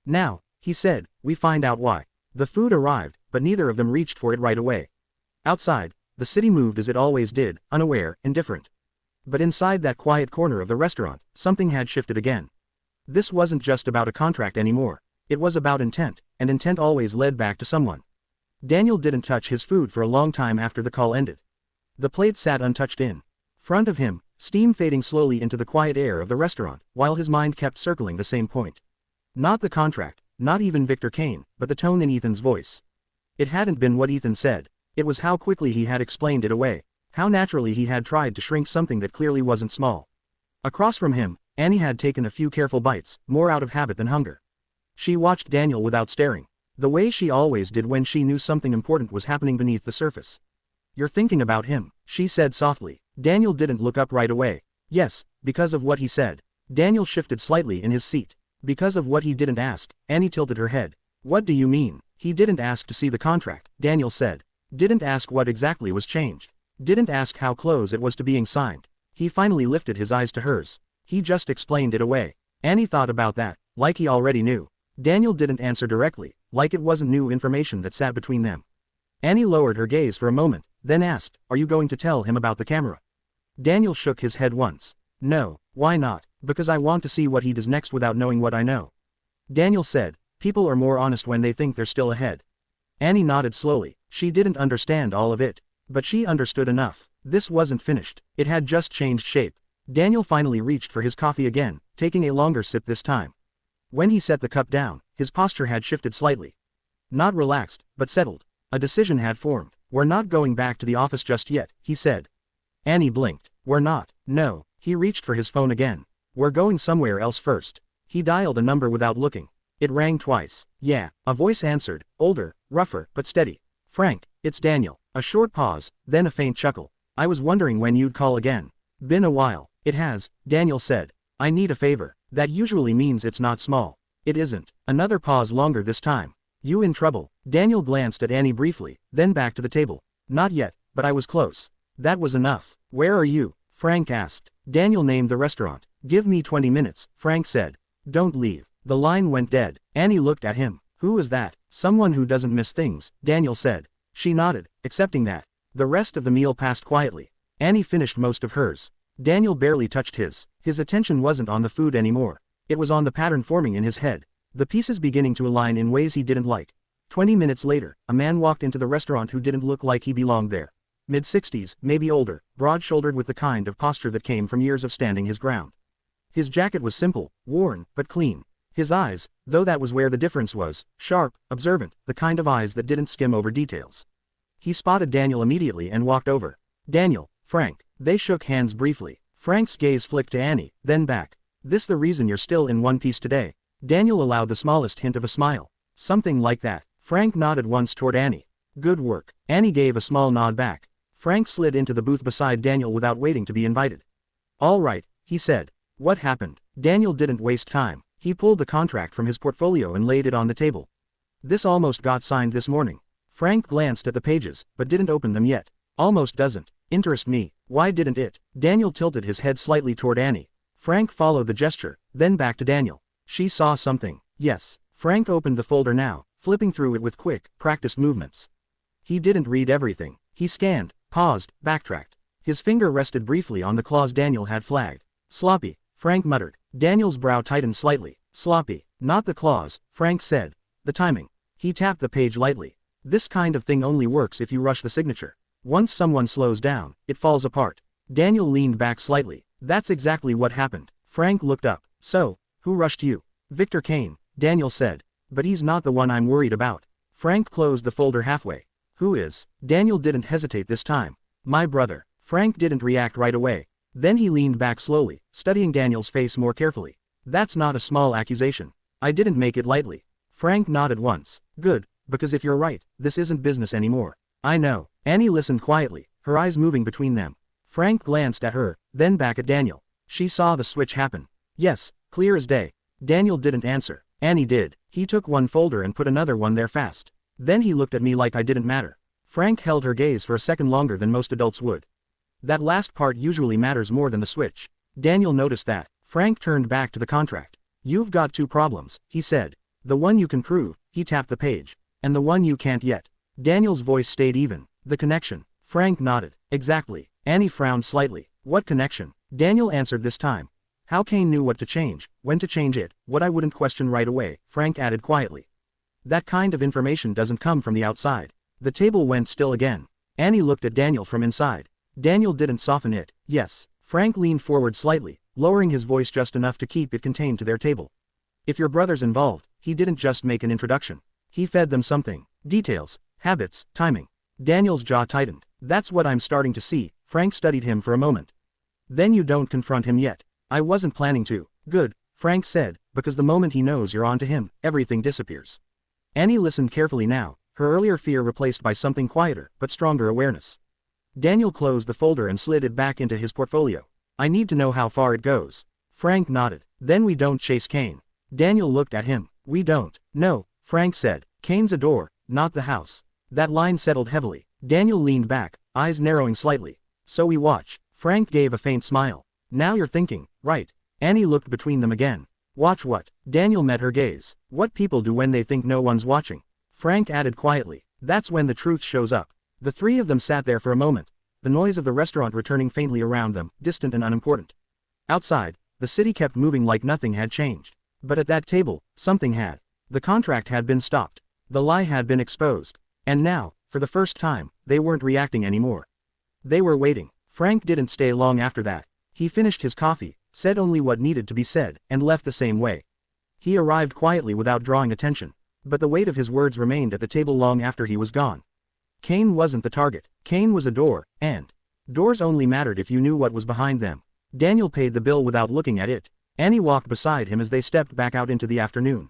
Now, he said, we find out why. The food arrived, but neither of them reached for it right away. Outside, the city moved as it always did, unaware, indifferent. But inside that quiet corner of the restaurant, something had shifted again. This wasn't just about a contract anymore. It was about intent, and intent always led back to someone. Daniel didn't touch his food for a long time after the call ended. The plate sat untouched in front of him, steam fading slowly into the quiet air of the restaurant, while his mind kept circling the same point. Not the contract, not even Victor Kane, but the tone in Ethan's voice. It hadn't been what Ethan said. It was how quickly he had explained it away, how naturally he had tried to shrink something that clearly wasn't small. Across from him, Annie had taken a few careful bites, more out of habit than hunger. She watched Daniel without staring, the way she always did when she knew something important was happening beneath the surface. "You're thinking about him," she said softly. Daniel didn't look up right away. Yes, because of what he said. Daniel shifted slightly in his seat. Because of what he didn't ask. Annie tilted her head. "What do you mean?" "He didn't ask to see the contract," Daniel said. "Didn't ask what exactly was changed. Didn't ask how close it was to being signed." He finally lifted his eyes to hers. "He just explained it away." Annie thought about that, like he already knew. Daniel didn't answer directly, like it wasn't new information that sat between them. Annie lowered her gaze for a moment, then asked, "Are you going to tell him about the camera?" Daniel shook his head once. "No, why not?" "Because I want to see what he does next without knowing what I know." Daniel said, "People are more honest when they think they're still ahead." Annie nodded slowly. She didn't understand all of it, but she understood enough. This wasn't finished. It had just changed shape. Daniel finally reached for his coffee again, taking a longer sip this time. When he set the cup down, his posture had shifted slightly. Not relaxed, but settled. A decision had formed. "We're not going back to the office just yet," he said. Annie blinked. "We're not." "No." He reached for his phone again. "We're going somewhere else first." He dialed a number without looking. It rang twice. "Yeah," a voice answered, older, rougher, but steady. "Frank, it's Daniel." A short pause, then a faint chuckle. "I was wondering when you'd call again." "Been a while." "It has," Daniel said. "I need a favor." "That usually means it's not small." "It isn't." Another pause, longer this time. "You in trouble?" Daniel glanced at Annie briefly, then back to the table. "Not yet, but I was close." That was enough. "Where are you?" Frank asked. Daniel named the restaurant. "Give me 20 minutes, Frank said. "Don't leave." The line went dead. Annie looked at him. "Who is that?" "Someone who doesn't miss things," Daniel said. She nodded, accepting that. The rest of the meal passed quietly. Annie finished most of hers. Daniel barely touched his. His attention wasn't on the food anymore. It was on the pattern forming in his head. The pieces beginning to align in ways he didn't like. 20 minutes later, a man walked into the restaurant who didn't look like he belonged there. Mid-60s, maybe older, broad-shouldered with the kind of posture that came from years of standing his ground. His jacket was simple, worn, but clean. His eyes, though that was where the difference was, sharp, observant, the kind of eyes that didn't skim over details. He spotted Daniel immediately and walked over. "Daniel, Frank." They shook hands briefly. Frank's gaze flicked to Annie, then back. "This the reason you're still in one piece today?" Daniel allowed the smallest hint of a smile. "Something like that." Frank nodded once toward Annie. "Good work." Annie gave a small nod back. Frank slid into the booth beside Daniel without waiting to be invited. "All right," he said. "What happened?" Daniel didn't waste time. He pulled the contract from his portfolio and laid it on the table. "This almost got signed this morning." Frank glanced at the pages, but didn't open them yet. "Almost doesn't interest me. Why didn't it?" Daniel tilted his head slightly toward Annie. Frank followed the gesture, then back to Daniel. "She saw something." "Yes." Frank opened the folder now, flipping through it with quick, practiced movements. He didn't read everything. He scanned, paused, backtracked. His finger rested briefly on the clause Daniel had flagged. "Sloppy," Frank muttered. Daniel's brow tightened slightly. "Sloppy. Not the clause," Frank said. "The timing." He tapped the page lightly. "This kind of thing only works if you rush the signature. Once someone slows down, it falls apart." Daniel leaned back slightly. "That's exactly what happened." Frank looked up. "So, who rushed you?" "Victor Kane," Daniel said. "But he's not the one I'm worried about." Frank closed the folder halfway. "Who is?" Daniel didn't hesitate this time. "My brother." Frank didn't react right away. Then he leaned back slowly, studying Daniel's face more carefully. "That's not a small accusation. I didn't make it lightly." Frank nodded once. "Good, because if you're right, this isn't business anymore." "I know." Annie listened quietly, her eyes moving between them. Frank glanced at her, then back at Daniel. She saw the switch happen. "Yes, clear as day." Daniel didn't answer. Annie did. He took one folder and put another one there fast. Then he looked at me like I didn't matter. Frank held her gaze for a second longer than most adults would. "That last part usually matters more than the switch." Daniel noticed that. Frank turned back to the contract. "You've got two problems," he said. "The one you can prove," he tapped the page. "And the one you can't yet." Daniel's voice stayed even. "The connection." Frank nodded. "Exactly." Annie frowned slightly. What connection? Daniel answered this time. How Kane knew what to change, when to change it, what I wouldn't question right away, Frank added quietly. That kind of information doesn't come from the outside. The table went still again. Annie looked at Daniel from inside. Daniel didn't soften it. Yes. Frank leaned forward slightly, lowering his voice just enough to keep it contained to their table. If your brother's involved, he didn't just make an introduction. He fed them something. Details, habits, timing. Daniel's jaw tightened. That's what I'm starting to see. Frank studied him for a moment. Then you don't confront him yet. I wasn't planning to. Good, Frank said, because the moment he knows you're on to him, everything disappears. Annie listened carefully now, her earlier fear replaced by something quieter, but stronger awareness. Daniel closed the folder and slid it back into his portfolio. I need to know how far it goes. Frank nodded. Then we don't chase Kane. Daniel looked at him. We don't. No, Frank said. Kane's a door, not the house. That line settled heavily. Daniel leaned back, eyes narrowing slightly. So we watch. Frank gave a faint smile. Now you're thinking, right? Annie looked between them again. Watch what? Daniel met her gaze. What people do when they think no one's watching. Frank added quietly. That's when the truth shows up. The three of them sat there for a moment, the noise of the restaurant returning faintly around them, distant and unimportant. Outside, the city kept moving like nothing had changed. But at that table, something had. The contract had been stopped. The lie had been exposed. And now, for the first time, they weren't reacting anymore. They were waiting. Frank didn't stay long after that. He finished his coffee, said only what needed to be said, and left the same way. He arrived quietly without drawing attention. But the weight of his words remained at the table long after he was gone. Kane wasn't the target. Kane was a door, and doors only mattered if you knew what was behind them. Daniel paid the bill without looking at it. Annie walked beside him as they stepped back out into the afternoon.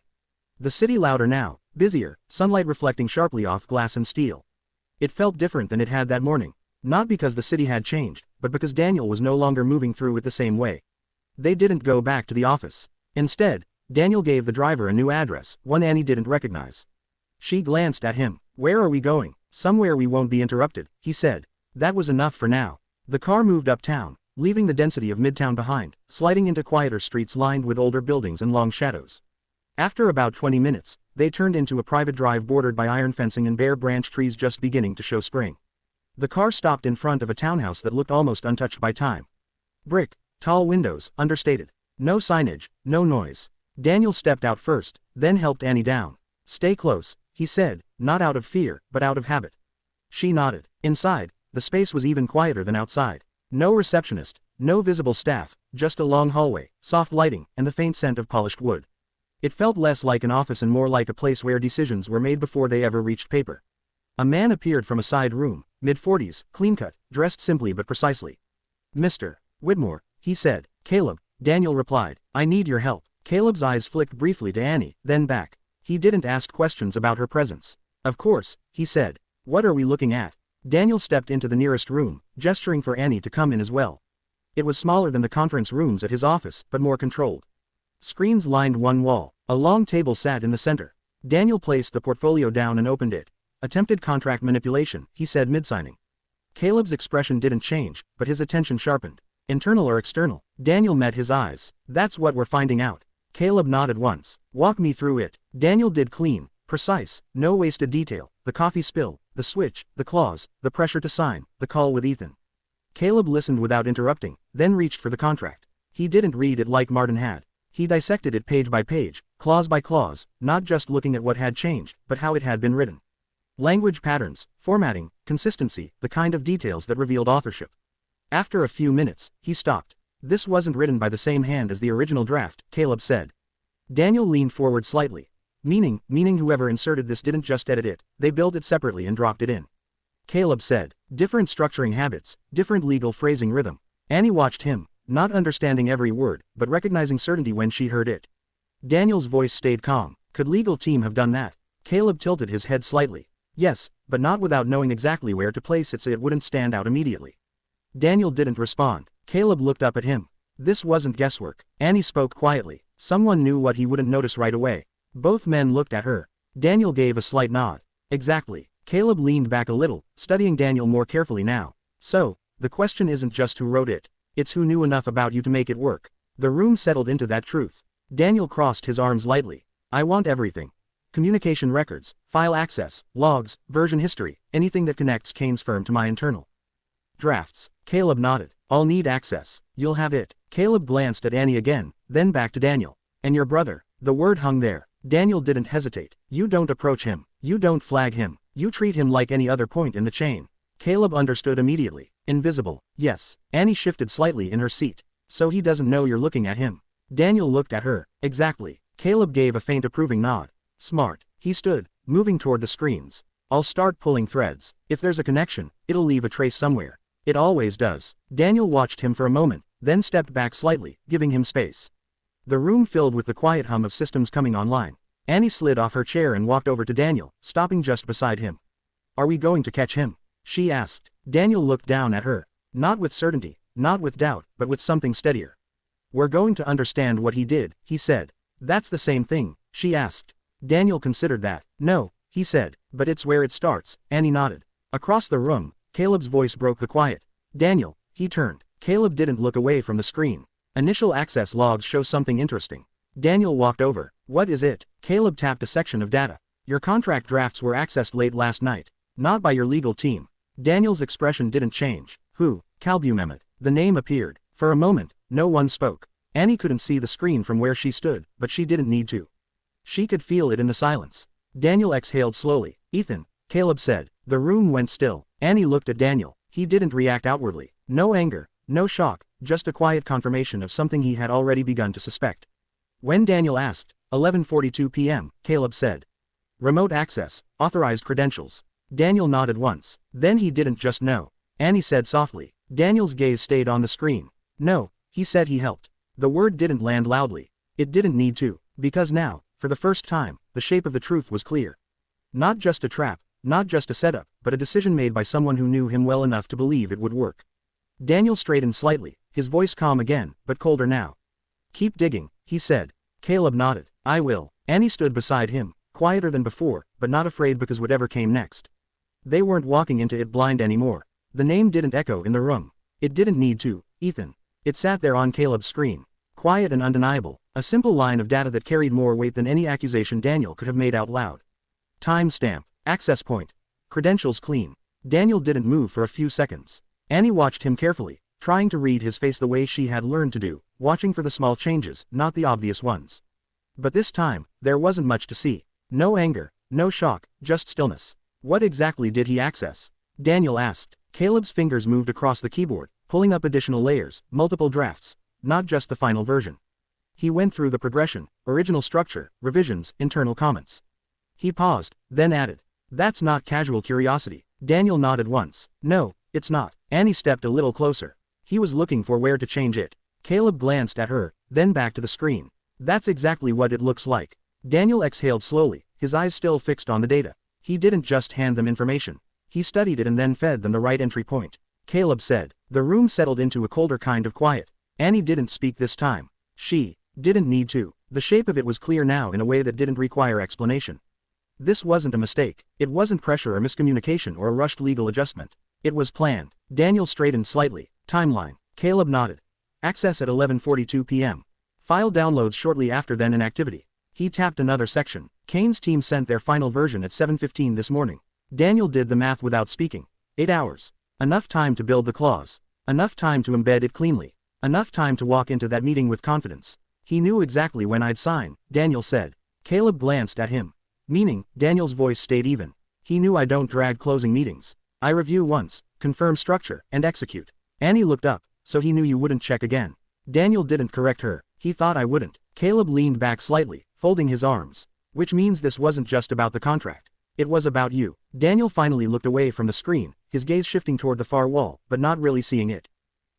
The city louder now, busier, sunlight reflecting sharply off glass and steel. It felt different than it had that morning. Not because the city had changed, but because Daniel was no longer moving through it the same way. They didn't go back to the office. Instead, Daniel gave the driver a new address, one Annie didn't recognize. She glanced at him. Where are we going? Somewhere we won't be interrupted, he said. That was enough for now. The car moved uptown, leaving the density of Midtown behind, sliding into quieter streets lined with older buildings and long shadows. After about 20 minutes, they turned into a private drive bordered by iron fencing and bare branch trees just beginning to show spring. The car stopped in front of a townhouse that looked almost untouched by time. Brick, tall windows, understated. No signage, no noise. Daniel stepped out first, then helped Annie down. Stay close, he said, not out of fear, but out of habit. She nodded. Inside, the space was even quieter than outside. No receptionist, no visible staff, just a long hallway, soft lighting, and the faint scent of polished wood. It felt less like an office and more like a place where decisions were made before they ever reached paper. A man appeared from a side room, mid-40s, clean-cut, dressed simply but precisely. Mr. Whitmore, he said. Caleb, Daniel replied. I need your help. Caleb's eyes flicked briefly to Annie, then back. He didn't ask questions about her presence. Of course, he said. What are we looking at? Daniel stepped into the nearest room, gesturing for Annie to come in as well. It was smaller than the conference rooms at his office, but more controlled. Screens lined one wall. A long table sat in the center. Daniel placed the portfolio down and opened it. Attempted contract manipulation, he said mid-signing. Caleb's expression didn't change, but his attention sharpened. Internal or external? Daniel met his eyes. That's what we're finding out. Caleb nodded once. Walk me through it. Daniel did clean, precise, no wasted detail. The coffee spill, the switch, the clause, the pressure to sign, the call with Ethan. Caleb listened without interrupting, then reached for the contract. He didn't read it like Martin had. He dissected it page by page, clause by clause, not just looking at what had changed, but how it had been written. Language patterns, formatting, consistency, the kind of details that revealed authorship. After a few minutes, he stopped. This wasn't written by the same hand as the original draft, Caleb said. Daniel leaned forward slightly. Meaning whoever inserted this didn't just edit it, they built it separately and dropped it in. Caleb said. Different structuring habits, different legal phrasing rhythm. Annie watched him, not understanding every word, but recognizing certainty when she heard it. Daniel's voice stayed calm. Could legal team have done that? Caleb tilted his head slightly. Yes, but not without knowing exactly where to place it so it wouldn't stand out immediately. Daniel didn't respond. Caleb looked up at him. This wasn't guesswork. Annie spoke quietly. Someone knew what he wouldn't notice right away. Both men looked at her. Daniel gave a slight nod. Exactly. Caleb leaned back a little, studying Daniel more carefully now. So, the question isn't just who wrote it. It's who knew enough about you to make it work. The room settled into that truth. Daniel crossed his arms lightly. I want everything. Communication records, file access, logs, version history, anything that connects Kane's firm to my internal drafts. Caleb nodded. I'll need access. You'll have it. Caleb glanced at Annie again, then back to Daniel. And your brother. The word hung there. Daniel didn't hesitate. You don't approach him. You don't flag him. You treat him like any other point in the chain. Caleb understood immediately. Invisible. Yes. Annie shifted slightly in her seat. So he doesn't know you're looking at him. Daniel looked at her. Exactly. Caleb gave a faint approving nod. Smart. He stood, moving toward the screens. I'll start pulling threads. If there's a connection, it'll leave a trace somewhere. It always does. Daniel watched him for a moment, then stepped back slightly, giving him space. The room filled with the quiet hum of systems coming online. Annie slid off her chair and walked over to Daniel, stopping just beside him. Are we going to catch him? She asked. Daniel looked down at her. Not with certainty, not with doubt, but with something steadier. We're going to understand what he did, he said. That's the same thing, she asked. Daniel considered that. No, he said, but it's where it starts. Annie nodded. Across the room, Caleb's voice broke the quiet. Daniel, he turned. Caleb didn't look away from the screen. Initial access logs show something interesting. Daniel walked over. What is it? Caleb tapped a section of data. Your contract drafts were accessed late last night. Not by your legal team. Daniel's expression didn't change. Who? Calbumemet. The name appeared. For a moment, no one spoke. Annie couldn't see the screen from where she stood, but she didn't need to. She could feel it in the silence. Daniel exhaled slowly. Ethan, Caleb said. The room went still. Annie looked at Daniel. He didn't react outwardly. No anger, no shock, just a quiet confirmation of something he had already begun to suspect. When Daniel asked, 11:42 p.m., Caleb said. Remote access, authorized credentials. Daniel nodded once. Then he didn't just know. Annie said softly. Daniel's gaze stayed on the screen. No, he said he helped. The word didn't land loudly. It didn't need to, because now, for the first time, the shape of the truth was clear. Not just a trap, not just a setup, but a decision made by someone who knew him well enough to believe it would work. Daniel straightened slightly, his voice calm again, but colder now. Keep digging, he said. Caleb nodded. I will. Annie stood beside him, quieter than before, but not afraid because whatever came next. They weren't walking into it blind anymore. The name didn't echo in the room. It didn't need to. Ethan. It sat there on Caleb's screen. Quiet and undeniable, a simple line of data that carried more weight than any accusation Daniel could have made out loud. Timestamp. Access point. Credentials clean. Daniel didn't move for a few seconds. Annie watched him carefully, trying to read his face the way she had learned to do, watching for the small changes, not the obvious ones. But this time, there wasn't much to see. No anger, no shock, just stillness. What exactly did he access? Daniel asked. Caleb's fingers moved across the keyboard, pulling up additional layers, multiple drafts, not just the final version. He went through the progression, original structure, revisions, internal comments. He paused, then added. That's not casual curiosity. Daniel nodded once. No, it's not. Annie stepped a little closer. He was looking for where to change it. Caleb glanced at her, then back to the screen. That's exactly what it looks like. Daniel exhaled slowly, his eyes still fixed on the data. He didn't just hand them information. He studied it and then fed them the right entry point. Caleb said. The room settled into a colder kind of quiet. Annie didn't speak this time. She didn't need to. The shape of it was clear now in a way that didn't require explanation. This wasn't a mistake. It wasn't pressure or miscommunication or a rushed legal adjustment. It was planned. Daniel straightened slightly. Timeline. Caleb nodded. Access at 11:42 p.m. File downloads shortly after then in activity. He tapped another section. Kane's team sent their final version at 7:15 this morning. Daniel did the math without speaking. 8 hours. Enough time to build the clause. Enough time to embed it cleanly. Enough time to walk into that meeting with confidence. He knew exactly when I'd sign, Daniel said. Caleb glanced at him. Meaning, Daniel's voice stayed even. He knew I don't drag closing meetings. I review once, confirm structure, and execute. Annie looked up, so he knew you wouldn't check again. Daniel didn't correct her. He thought I wouldn't. Caleb leaned back slightly, folding his arms. Which means this wasn't just about the contract. It was about you. Daniel finally looked away from the screen, his gaze shifting toward the far wall, but not really seeing it.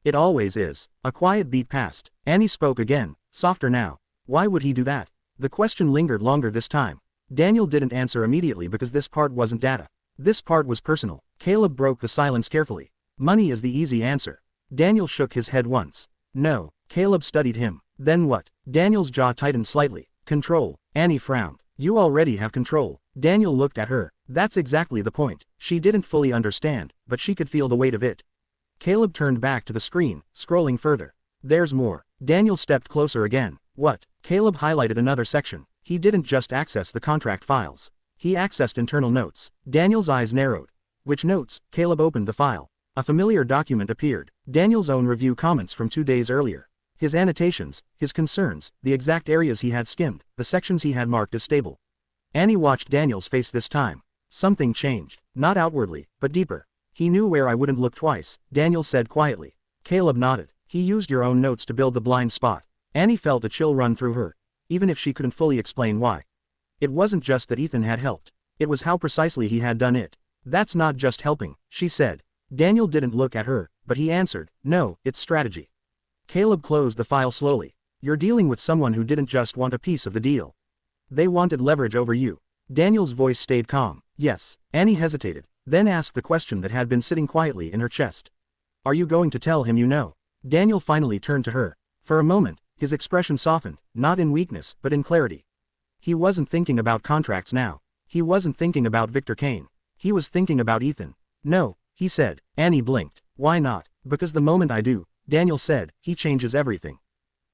It always is. A quiet beat passed. Annie spoke again, softer now. Why would he do that? The question lingered longer this time. Daniel didn't answer immediately because this part wasn't data. This part was personal. Caleb broke the silence carefully. Money is the easy answer. Daniel shook his head once. No. Caleb studied him. Then what? Daniel's jaw tightened slightly. Control. Annie frowned. You already have control. Daniel looked at her. That's exactly the point. She didn't fully understand, but she could feel the weight of it. Caleb turned back to the screen, scrolling further. There's more. Daniel stepped closer again. What? Caleb highlighted another section. He didn't just access the contract files. He accessed internal notes. Daniel's eyes narrowed. Which notes? Caleb opened the file. A familiar document appeared, Daniel's own review comments from 2 days earlier. His annotations, his concerns, the exact areas he had skimmed, the sections he had marked as stable. Annie watched Daniel's face this time. Something changed, not outwardly, but deeper. He knew where I wouldn't look twice, Daniel said quietly. Caleb nodded. He used your own notes to build the blind spot. Annie felt a chill run through her, even if she couldn't fully explain why. It wasn't just that Ethan had helped. It was how precisely he had done it. That's not just helping, she said. Daniel didn't look at her, but he answered, no, it's strategy. Caleb closed the file slowly. You're dealing with someone who didn't just want a piece of the deal. They wanted leverage over you. Daniel's voice stayed calm. Yes. Annie hesitated, then asked the question that had been sitting quietly in her chest. Are you going to tell him you know? Daniel finally turned to her. For a moment, his expression softened, not in weakness, but in clarity. He wasn't thinking about contracts now. He wasn't thinking about Victor Kane. He was thinking about Ethan. No, he said. Annie blinked. Why not? Because the moment I do, Daniel said, he changes everything.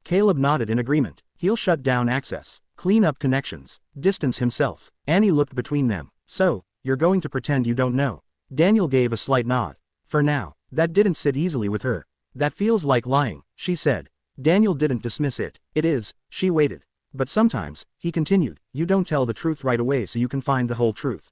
Caleb nodded in agreement. He'll shut down access, clean up connections, distance himself. Annie looked between them. So, you're going to pretend you don't know? Daniel gave a slight nod. For now. That didn't sit easily with her. That feels like lying, she said. Daniel didn't dismiss it. It is, she waited. But sometimes, he continued, you don't tell the truth right away so you can find the whole truth.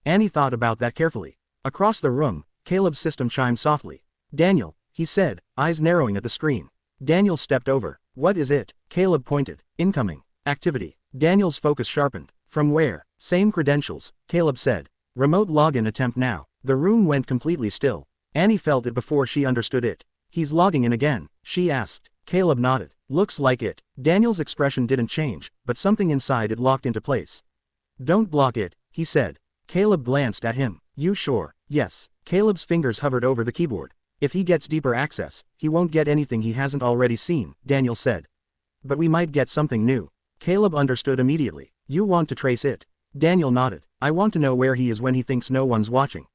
Annie thought about that carefully. Across the room, Caleb's system chimed softly. Daniel, he said, eyes narrowing at the screen. Daniel stepped over. What is it? Caleb pointed. Incoming. Activity. Daniel's focus sharpened. From where? Same credentials, Caleb said. Remote login attempt now. The room went completely still. Annie felt it before she understood it. He's logging in again, she asked. Caleb nodded. Looks like it. Daniel's expression didn't change, but something inside it locked into place. Don't block it, he said. Caleb glanced at him. You sure? Yes. Caleb's fingers hovered over the keyboard. If he gets deeper access, he won't get anything he hasn't already seen, Daniel said. But we might get something new. Caleb understood immediately. You want to trace it? Daniel nodded. I want to know where he is when he thinks no one's watching.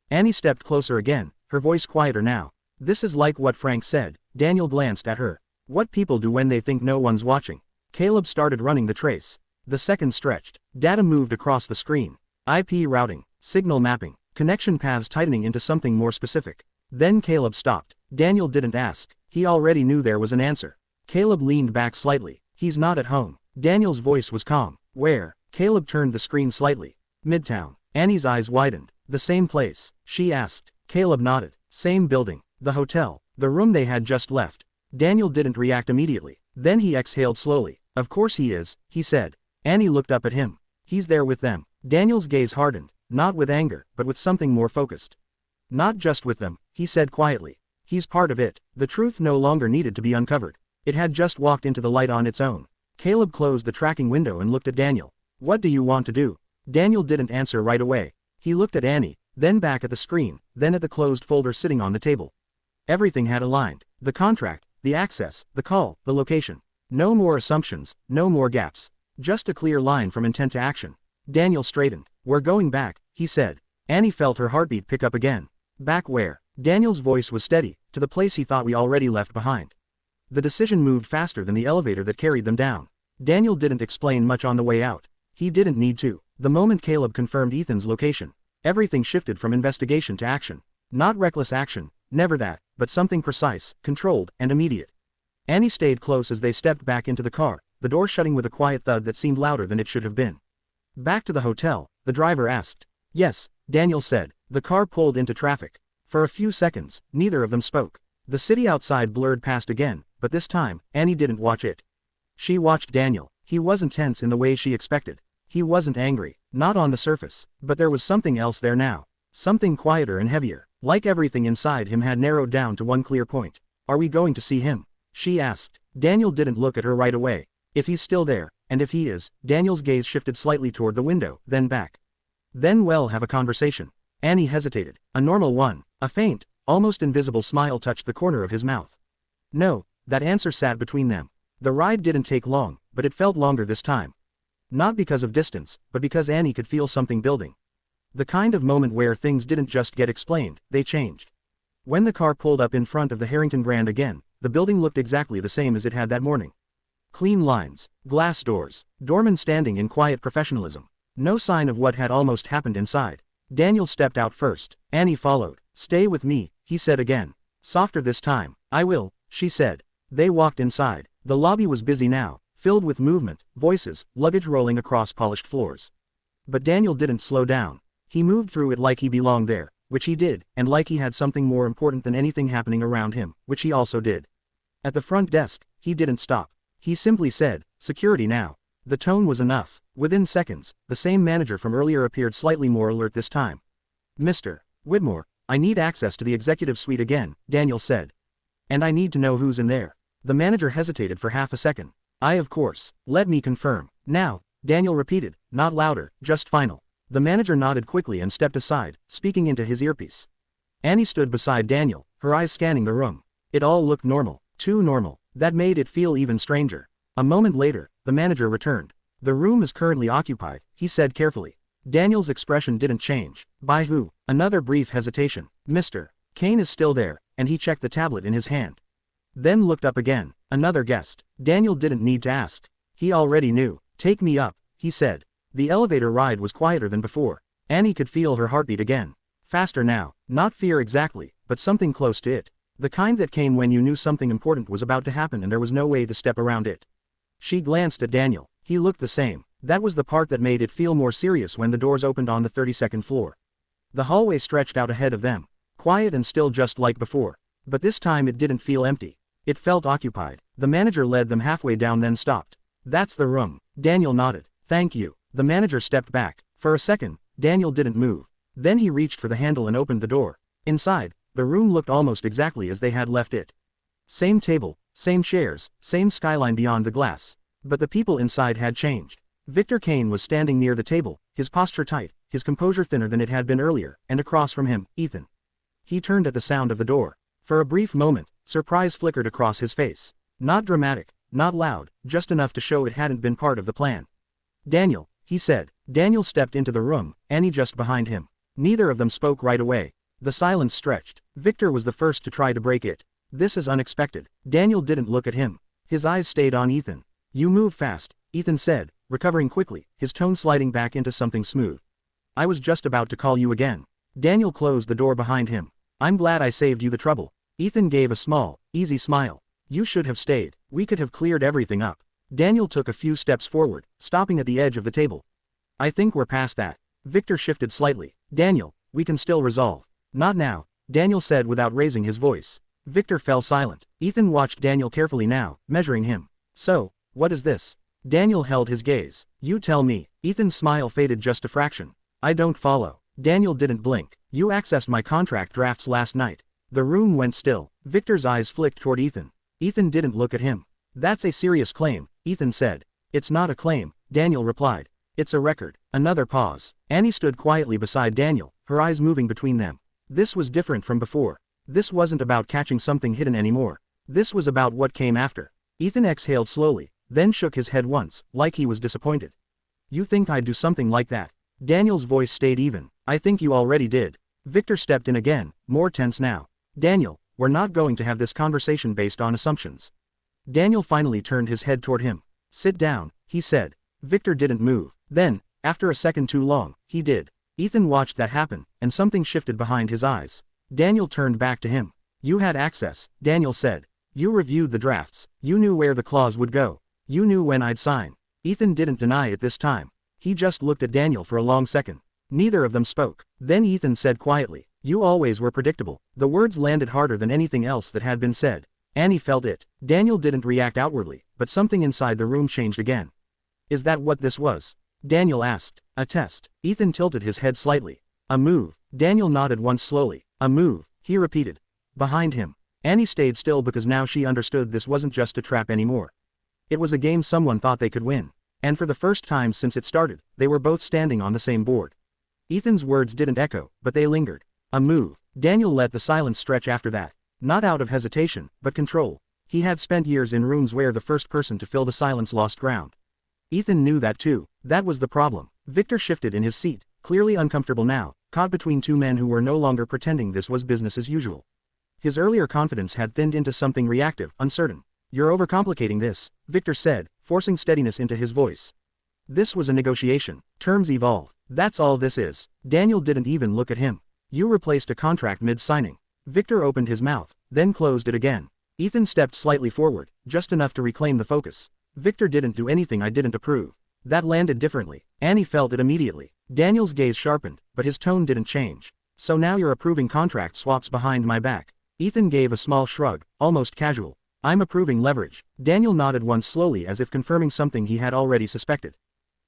Annie stepped closer again, her voice quieter now. This is like what Frank said. Daniel glanced at her. What people do when they think no one's watching. Caleb started running the trace. The seconds stretched. Data moved across the screen. IP routing, signal mapping, connection paths tightening into something more specific. Then Caleb stopped. Daniel didn't ask. He already knew there was an answer. Caleb leaned back slightly. He's not at home. Daniel's voice was calm. Where? Caleb turned the screen slightly. Midtown. Annie's eyes widened. The same place, she asked. Caleb nodded. Same building. The hotel. The room they had just left. Daniel didn't react immediately. Then he exhaled slowly. Of course he is, he said. Annie looked up at him. He's there with them. Daniel's gaze hardened. Not with anger, but with something more focused. Not just with them, he said quietly. He's part of it. The truth no longer needed to be uncovered. It had just walked into the light on its own. Caleb closed the tracking window and looked at Daniel. What do you want to do? Daniel didn't answer right away. He looked at Annie, then back at the screen, then at the closed folder sitting on the table. Everything had aligned. The contract, the access, the call, the location. No more assumptions, no more gaps. Just a clear line from intent to action. Daniel straightened. We're going back, he said. Annie felt her heartbeat pick up again. Back where? Daniel's voice was steady, to the place he thought we already left behind. The decision moved faster than the elevator that carried them down. Daniel didn't explain much on the way out. He didn't need to. The moment Caleb confirmed Ethan's location, everything shifted from investigation to action. Not reckless action, never that, but something precise, controlled, and immediate. Annie stayed close as they stepped back into the car, the door shutting with a quiet thud that seemed louder than it should have been. Back to the hotel, the driver asked. Yes, Daniel said. The car pulled into traffic. For a few seconds, neither of them spoke. The city outside blurred past again, but this time, Annie didn't watch it. She watched Daniel. He wasn't tense in the way she expected. He wasn't angry, not on the surface, but there was something else there now. Something quieter and heavier, like everything inside him had narrowed down to one clear point. Are we going to see him? She asked. Daniel didn't look at her right away. If he's still there, and if he is, Daniel's gaze shifted slightly toward the window, then back. Then we'll have a conversation. Annie hesitated. A normal one. A faint, almost invisible smile touched the corner of his mouth. No, that answer sat between them. The ride didn't take long, but it felt longer this time. Not because of distance, but because Annie could feel something building. The kind of moment where things didn't just get explained, they changed. When the car pulled up in front of the Harrington Grand again, the building looked exactly the same as it had that morning. Clean lines, glass doors, doorman standing in quiet professionalism. No sign of what had almost happened inside. Daniel stepped out first. Annie followed. Stay with me, he said again. Softer this time. I will, she said. They walked inside. The lobby was busy now, filled with movement, voices, luggage rolling across polished floors. But Daniel didn't slow down. He moved through it like he belonged there, which he did, and like he had something more important than anything happening around him, which he also did. At the front desk, he didn't stop. He simply said, "Security now." The tone was enough. Within seconds, the same manager from earlier appeared slightly more alert this time. "Mr. Whitmore, I need access to the executive suite again," Daniel said. "And I need to know who's in there." The manager hesitated for half a second. Of course. Let me confirm." "Now," Daniel repeated, not louder, just final. The manager nodded quickly and stepped aside, speaking into his earpiece. Annie stood beside Daniel, her eyes scanning the room. It all looked normal, too normal. That made it feel even stranger. A moment later, the manager returned. "The room is currently occupied," he said carefully. Daniel's expression didn't change. "By who?" Another brief hesitation. "Mr. Kane is still there," and he checked the tablet in his hand. Then looked up again. "Another guest." Daniel didn't need to ask. He already knew. "Take me up," he said. The elevator ride was quieter than before. Annie could feel her heartbeat again. Faster now, not fear exactly, but something close to it. The kind that came when you knew something important was about to happen and there was no way to step around it. She glanced at Daniel. He looked the same. That was the part that made it feel more serious when the doors opened on the 32nd floor. The hallway stretched out ahead of them. Quiet and still just like before. But this time it didn't feel empty. It felt occupied. The manager led them halfway down then stopped. "That's the room." Daniel nodded. "Thank you." The manager stepped back. For a second, Daniel didn't move. Then he reached for the handle and opened the door. Inside, the room looked almost exactly as they had left it. Same table, same chairs, same skyline beyond the glass. But the people inside had changed. Victor Kane was standing near the table, his posture tight, his composure thinner than it had been earlier, and across from him, Ethan. He turned at the sound of the door. For a brief moment, surprise flickered across his face. Not dramatic, not loud, just enough to show it hadn't been part of the plan. "Daniel," he said. Daniel stepped into the room, Annie just behind him. Neither of them spoke right away. The silence stretched. Victor was the first to try to break it. "This is unexpected." Daniel didn't look at him. His eyes stayed on Ethan. "You move fast," Ethan said, recovering quickly, his tone sliding back into something smooth. "I was just about to call you again." Daniel closed the door behind him. "I'm glad I saved you the trouble." Ethan gave a small, easy smile. "You should have stayed. We could have cleared everything up." Daniel took a few steps forward, stopping at the edge of the table. "I think we're past that." Victor shifted slightly. "Daniel, we can still resolve." "Not now," Daniel said without raising his voice. Victor fell silent. Ethan watched Daniel carefully now, measuring him. "So, what is this?" Daniel held his gaze. "You tell me." Ethan's smile faded just a fraction. "I don't follow." Daniel didn't blink. "You accessed my contract drafts last night." The room went still. Victor's eyes flicked toward Ethan. Ethan didn't look at him. "That's a serious claim," Ethan said. "It's not a claim," Daniel replied. "It's a record." Another pause. Annie stood quietly beside Daniel, her eyes moving between them. This was different from before. This wasn't about catching something hidden anymore. This was about what came after. Ethan exhaled slowly, then shook his head once, like he was disappointed. "You think I'd do something like that?" Daniel's voice stayed even. "I think you already did." Victor stepped in again, more tense now. "Daniel, we're not going to have this conversation based on assumptions." Daniel finally turned his head toward him. "Sit down," he said. Victor didn't move. Then, after a second too long, he did. Ethan watched that happen, and something shifted behind his eyes. Daniel turned back to him. "You had access," Daniel said. "You reviewed the drafts. You knew where the clause would go. You knew when I'd sign." Ethan didn't deny it this time. He just looked at Daniel for a long second. Neither of them spoke. Then Ethan said quietly, "You always were predictable." The words landed harder than anything else that had been said. Annie felt it. Daniel didn't react outwardly, but something inside the room changed again. "Is that what this was?" Daniel asked. "A test." Ethan tilted his head slightly. "A move." Daniel nodded once slowly. "A move," he repeated. Behind him. Annie stayed still because now she understood this wasn't just a trap anymore. It was a game someone thought they could win. And for the first time since it started, they were both standing on the same board. Ethan's words didn't echo, but they lingered. A move. Daniel let the silence stretch after that. Not out of hesitation, but control. He had spent years in rooms where the first person to fill the silence lost ground. Ethan knew that too. That was the problem. Victor shifted in his seat, clearly uncomfortable now, caught between two men who were no longer pretending this was business as usual. His earlier confidence had thinned into something reactive, uncertain. "You're overcomplicating this," Victor said, forcing steadiness into his voice. "This was a negotiation. Terms evolve. That's all this is." Daniel didn't even look at him. "You replaced a contract mid-signing." Victor opened his mouth, then closed it again. Ethan stepped slightly forward, just enough to reclaim the focus. Victor didn't do anything I didn't approve. That landed differently. Annie felt it immediately. Daniel's gaze sharpened, but his tone didn't change. So now you're approving contract swaps behind my back. Ethan gave a small shrug, almost casual. I'm approving leverage. Daniel nodded once slowly as if confirming something he had already suspected.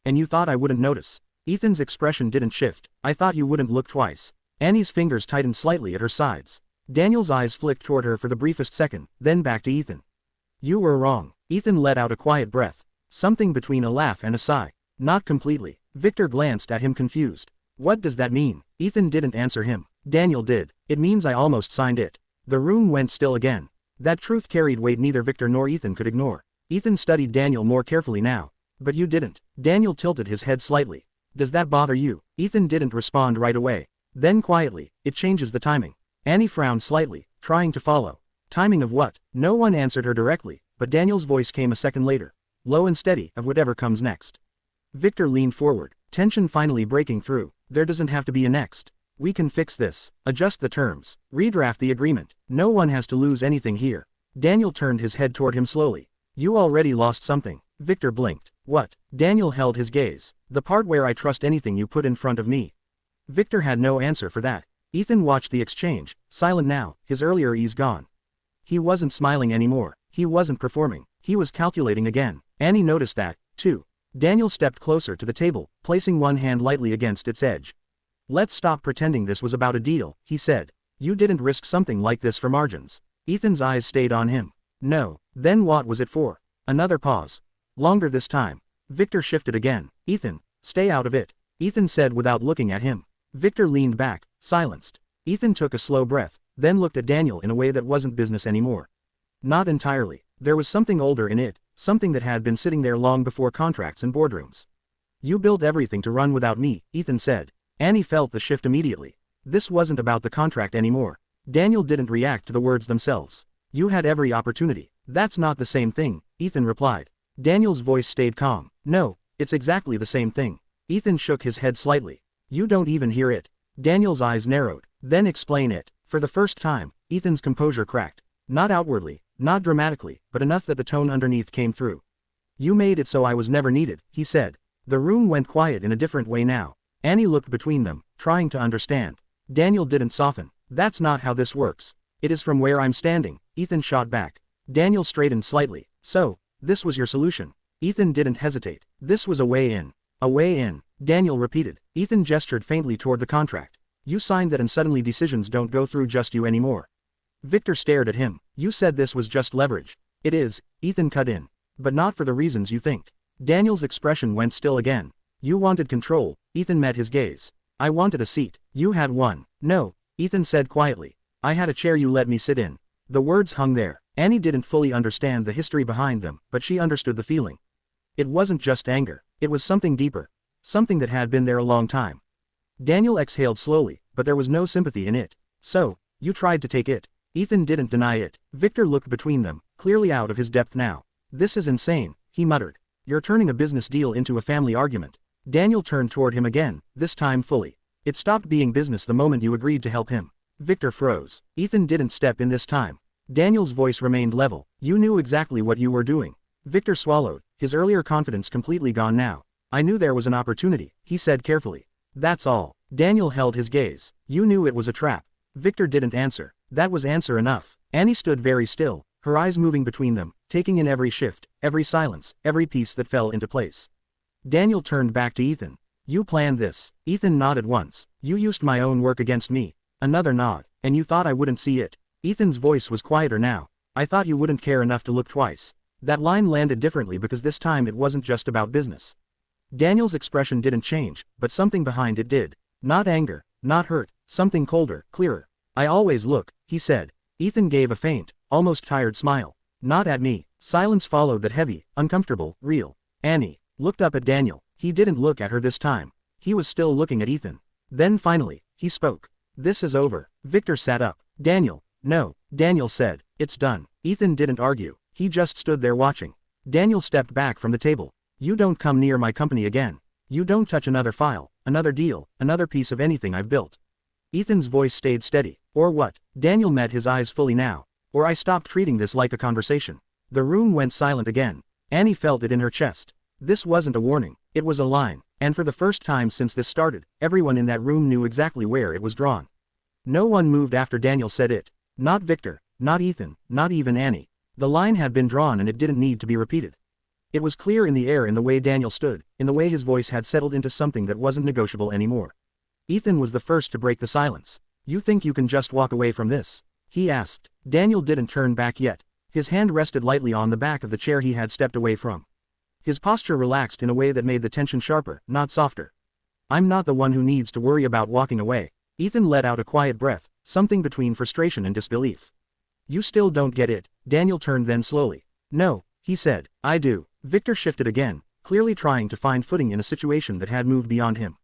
And you thought I wouldn't notice? Ethan's expression didn't shift. I thought you wouldn't look twice. Annie's fingers tightened slightly at her sides. Daniel's eyes flicked toward her for the briefest second, then back to Ethan. You were wrong. Ethan let out a quiet breath. Something between a laugh and a sigh. Not completely. Victor glanced at him confused. What does that mean? Ethan didn't answer him. Daniel did. It means I almost signed it. The room went still again. That truth carried weight neither Victor nor Ethan could ignore. Ethan studied Daniel more carefully now. But you didn't. Daniel tilted his head slightly. Does that bother you? Ethan didn't respond right away. Then quietly, it changes the timing. Annie frowned slightly, trying to follow. Timing of what? No one answered her directly, but Daniel's voice came a second later. Low and steady, of whatever comes next. Victor leaned forward, tension finally breaking through. There doesn't have to be a next. We can fix this. Adjust the terms. Redraft the agreement. No one has to lose anything here. Daniel turned his head toward him slowly. You already lost something. Victor blinked. What? Daniel held his gaze. The part where I trust anything you put in front of me. Victor had no answer for that. Ethan watched the exchange, silent now, his earlier ease gone. He wasn't smiling anymore. He wasn't performing. He was calculating again. Annie noticed that, too. Daniel stepped closer to the table, placing one hand lightly against its edge. Let's stop pretending this was about a deal, he said. You didn't risk something like this for margins. Ethan's eyes stayed on him. No. Then what was it for? Another pause. Longer this time. Victor shifted again. Ethan, stay out of it. Ethan said without looking at him. Victor leaned back, silenced. Ethan took a slow breath, then looked at Daniel in a way that wasn't business anymore. Not entirely. There was something older in it, something that had been sitting there long before contracts and boardrooms. You built everything to run without me, Ethan said. Annie felt the shift immediately. This wasn't about the contract anymore. Daniel didn't react to the words themselves. You had every opportunity. That's not the same thing, Ethan replied. Daniel's voice stayed calm. No, it's exactly the same thing. Ethan shook his head slightly. You don't even hear it. Daniel's eyes narrowed. Then explain it. For the first time, Ethan's composure cracked. Not outwardly, not dramatically, but enough that the tone underneath came through. You made it so I was never needed, he said. The room went quiet in a different way now. Annie looked between them, trying to understand. Daniel didn't soften. That's not how this works. It is from where I'm standing, Ethan shot back. Daniel straightened slightly. So, this was your solution. Ethan didn't hesitate. This was a way in. A way in, Daniel repeated. Ethan gestured faintly toward the contract. You signed that and suddenly decisions don't go through just you anymore. Victor stared at him. You said this was just leverage. It is, Ethan cut in. But not for the reasons you think. Daniel's expression went still again. You wanted control, Ethan met his gaze. I wanted a seat. You had one. No, Ethan said quietly. I had a chair you let me sit in. The words hung there. Annie didn't fully understand the history behind them, but she understood the feeling. It wasn't just anger. It was something deeper. Something that had been there a long time. Daniel exhaled slowly, but there was no sympathy in it. So, you tried to take it. Ethan didn't deny it. Victor looked between them, clearly out of his depth now. This is insane, he muttered. You're turning a business deal into a family argument. Daniel turned toward him again, this time fully. It stopped being business the moment you agreed to help him. Victor froze. Ethan didn't step in this time. Daniel's voice remained level. You knew exactly what you were doing. Victor swallowed, his earlier confidence completely gone now. I knew there was an opportunity, he said carefully. That's all. Daniel held his gaze. You knew it was a trap. Victor didn't answer. That was answer enough. Annie stood very still, her eyes moving between them, taking in every shift, every silence, every piece that fell into place. Daniel turned back to Ethan. You planned this. Ethan nodded once. You used my own work against me. Another nod. And you thought I wouldn't see it. Ethan's voice was quieter now. I thought you wouldn't care enough to look twice. That line landed differently because this time it wasn't just about business. Daniel's expression didn't change, but something behind it did. Not anger, not hurt, something colder, clearer. I always look, he said. Ethan gave a faint, almost tired smile. Not at me. Silence followed that heavy, uncomfortable, real. Annie looked up at Daniel. He didn't look at her this time. He was still looking at Ethan. Then finally, he spoke. This is over. Victor sat up. Daniel. No, Daniel said. It's done. Ethan didn't argue. He just stood there watching. Daniel stepped back from the table. You don't come near my company again. You don't touch another file, another deal, another piece of anything I've built. Ethan's voice stayed steady. Or what? Daniel met his eyes fully now. Or I stopped treating this like a conversation. The room went silent again. Annie felt it in her chest. This wasn't a warning, it was a line, and for the first time since this started, everyone in that room knew exactly where it was drawn. No one moved after Daniel said it. Not Victor, not Ethan, not even Annie. The line had been drawn and it didn't need to be repeated. It was clear in the air, in the way Daniel stood, in the way his voice had settled into something that wasn't negotiable anymore. Ethan was the first to break the silence. "You think you can just walk away from this?" he asked. Daniel didn't turn back yet. His hand rested lightly on the back of the chair he had stepped away from. His posture relaxed in a way that made the tension sharper, not softer. "I'm not the one who needs to worry about walking away." Ethan let out a quiet breath, something between frustration and disbelief. "You still don't get it." Daniel turned then slowly. "No," he said, "I do." Victor shifted again, clearly trying to find footing in a situation that had moved beyond him.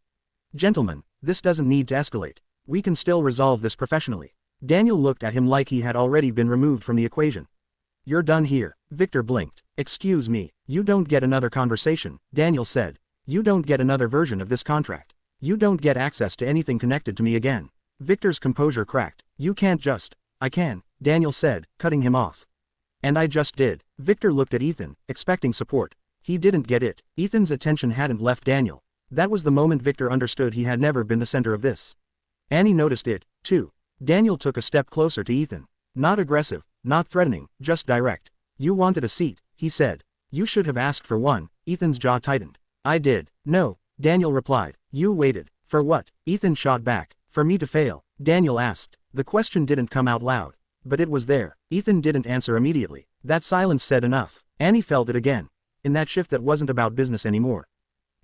"Gentlemen, this doesn't need to escalate. We can still resolve this professionally." Daniel looked at him like he had already been removed from the equation. "You're done here." Victor blinked. "Excuse me, you don't get another conversation," Daniel said. "You don't get another version of this contract. You don't get access to anything connected to me again." Victor's composure cracked. "You can't just." "I can," Daniel said, cutting him off. "And I just did." Victor looked at Ethan, expecting support. He didn't get it. Ethan's attention hadn't left Daniel. That was the moment Victor understood he had never been the center of this. Annie noticed it, too. Daniel took a step closer to Ethan. Not aggressive, not threatening, just direct. "You wanted a seat," he said. "You should have asked for one." Ethan's jaw tightened. "I did." "No," Daniel replied. "You waited." "For what?" Ethan shot back. "For me to fail?" Daniel asked. The question didn't come out loud. But it was there. Ethan didn't answer immediately. That silence said enough. Annie felt it again. In that shift that wasn't about business anymore.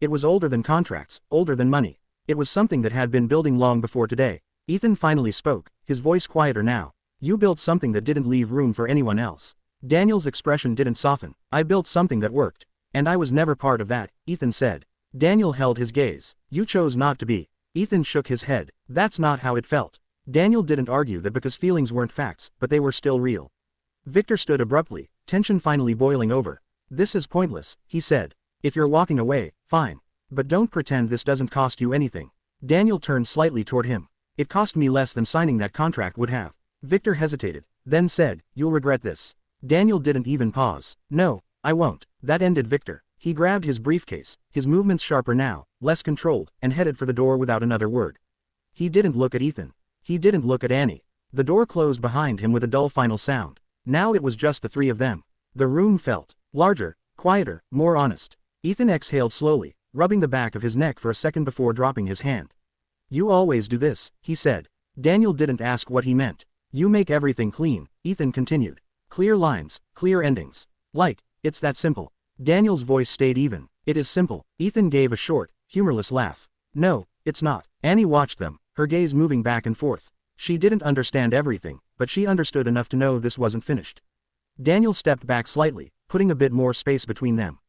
It was older than contracts, older than money. It was something that had been building long before today. Ethan finally spoke, his voice quieter now. "You built something that didn't leave room for anyone else." Daniel's expression didn't soften. "I built something that worked. And I was never part of that," Ethan said. Daniel held his gaze. "You chose not to be." Ethan shook his head. "That's not how it felt." Daniel didn't argue that because feelings weren't facts, but they were still real. Victor stood abruptly, tension finally boiling over. "This is pointless," he said. "If you're walking away, fine. But don't pretend this doesn't cost you anything." Daniel turned slightly toward him. "It cost me less than signing that contract would have." Victor hesitated, then said, "You'll regret this." Daniel didn't even pause. "No, I won't." That ended Victor. He grabbed his briefcase, his movements sharper now, less controlled, and headed for the door without another word. He didn't look at Ethan. He didn't look at Annie. The door closed behind him with a dull final sound. Now it was just the three of them. The room felt larger, quieter, more honest. Ethan exhaled slowly, rubbing the back of his neck for a second before dropping his hand. "You always do this," he said. Daniel didn't ask what he meant. "You make everything clean," Ethan continued. "Clear lines, clear endings. Like, it's that simple." Daniel's voice stayed even. "It is simple." Ethan gave a short, humorless laugh. "No, it's not." Annie watched them, her gaze moving back and forth. She didn't understand everything, but she understood enough to know this wasn't finished. Daniel stepped back slightly, putting a bit more space between them.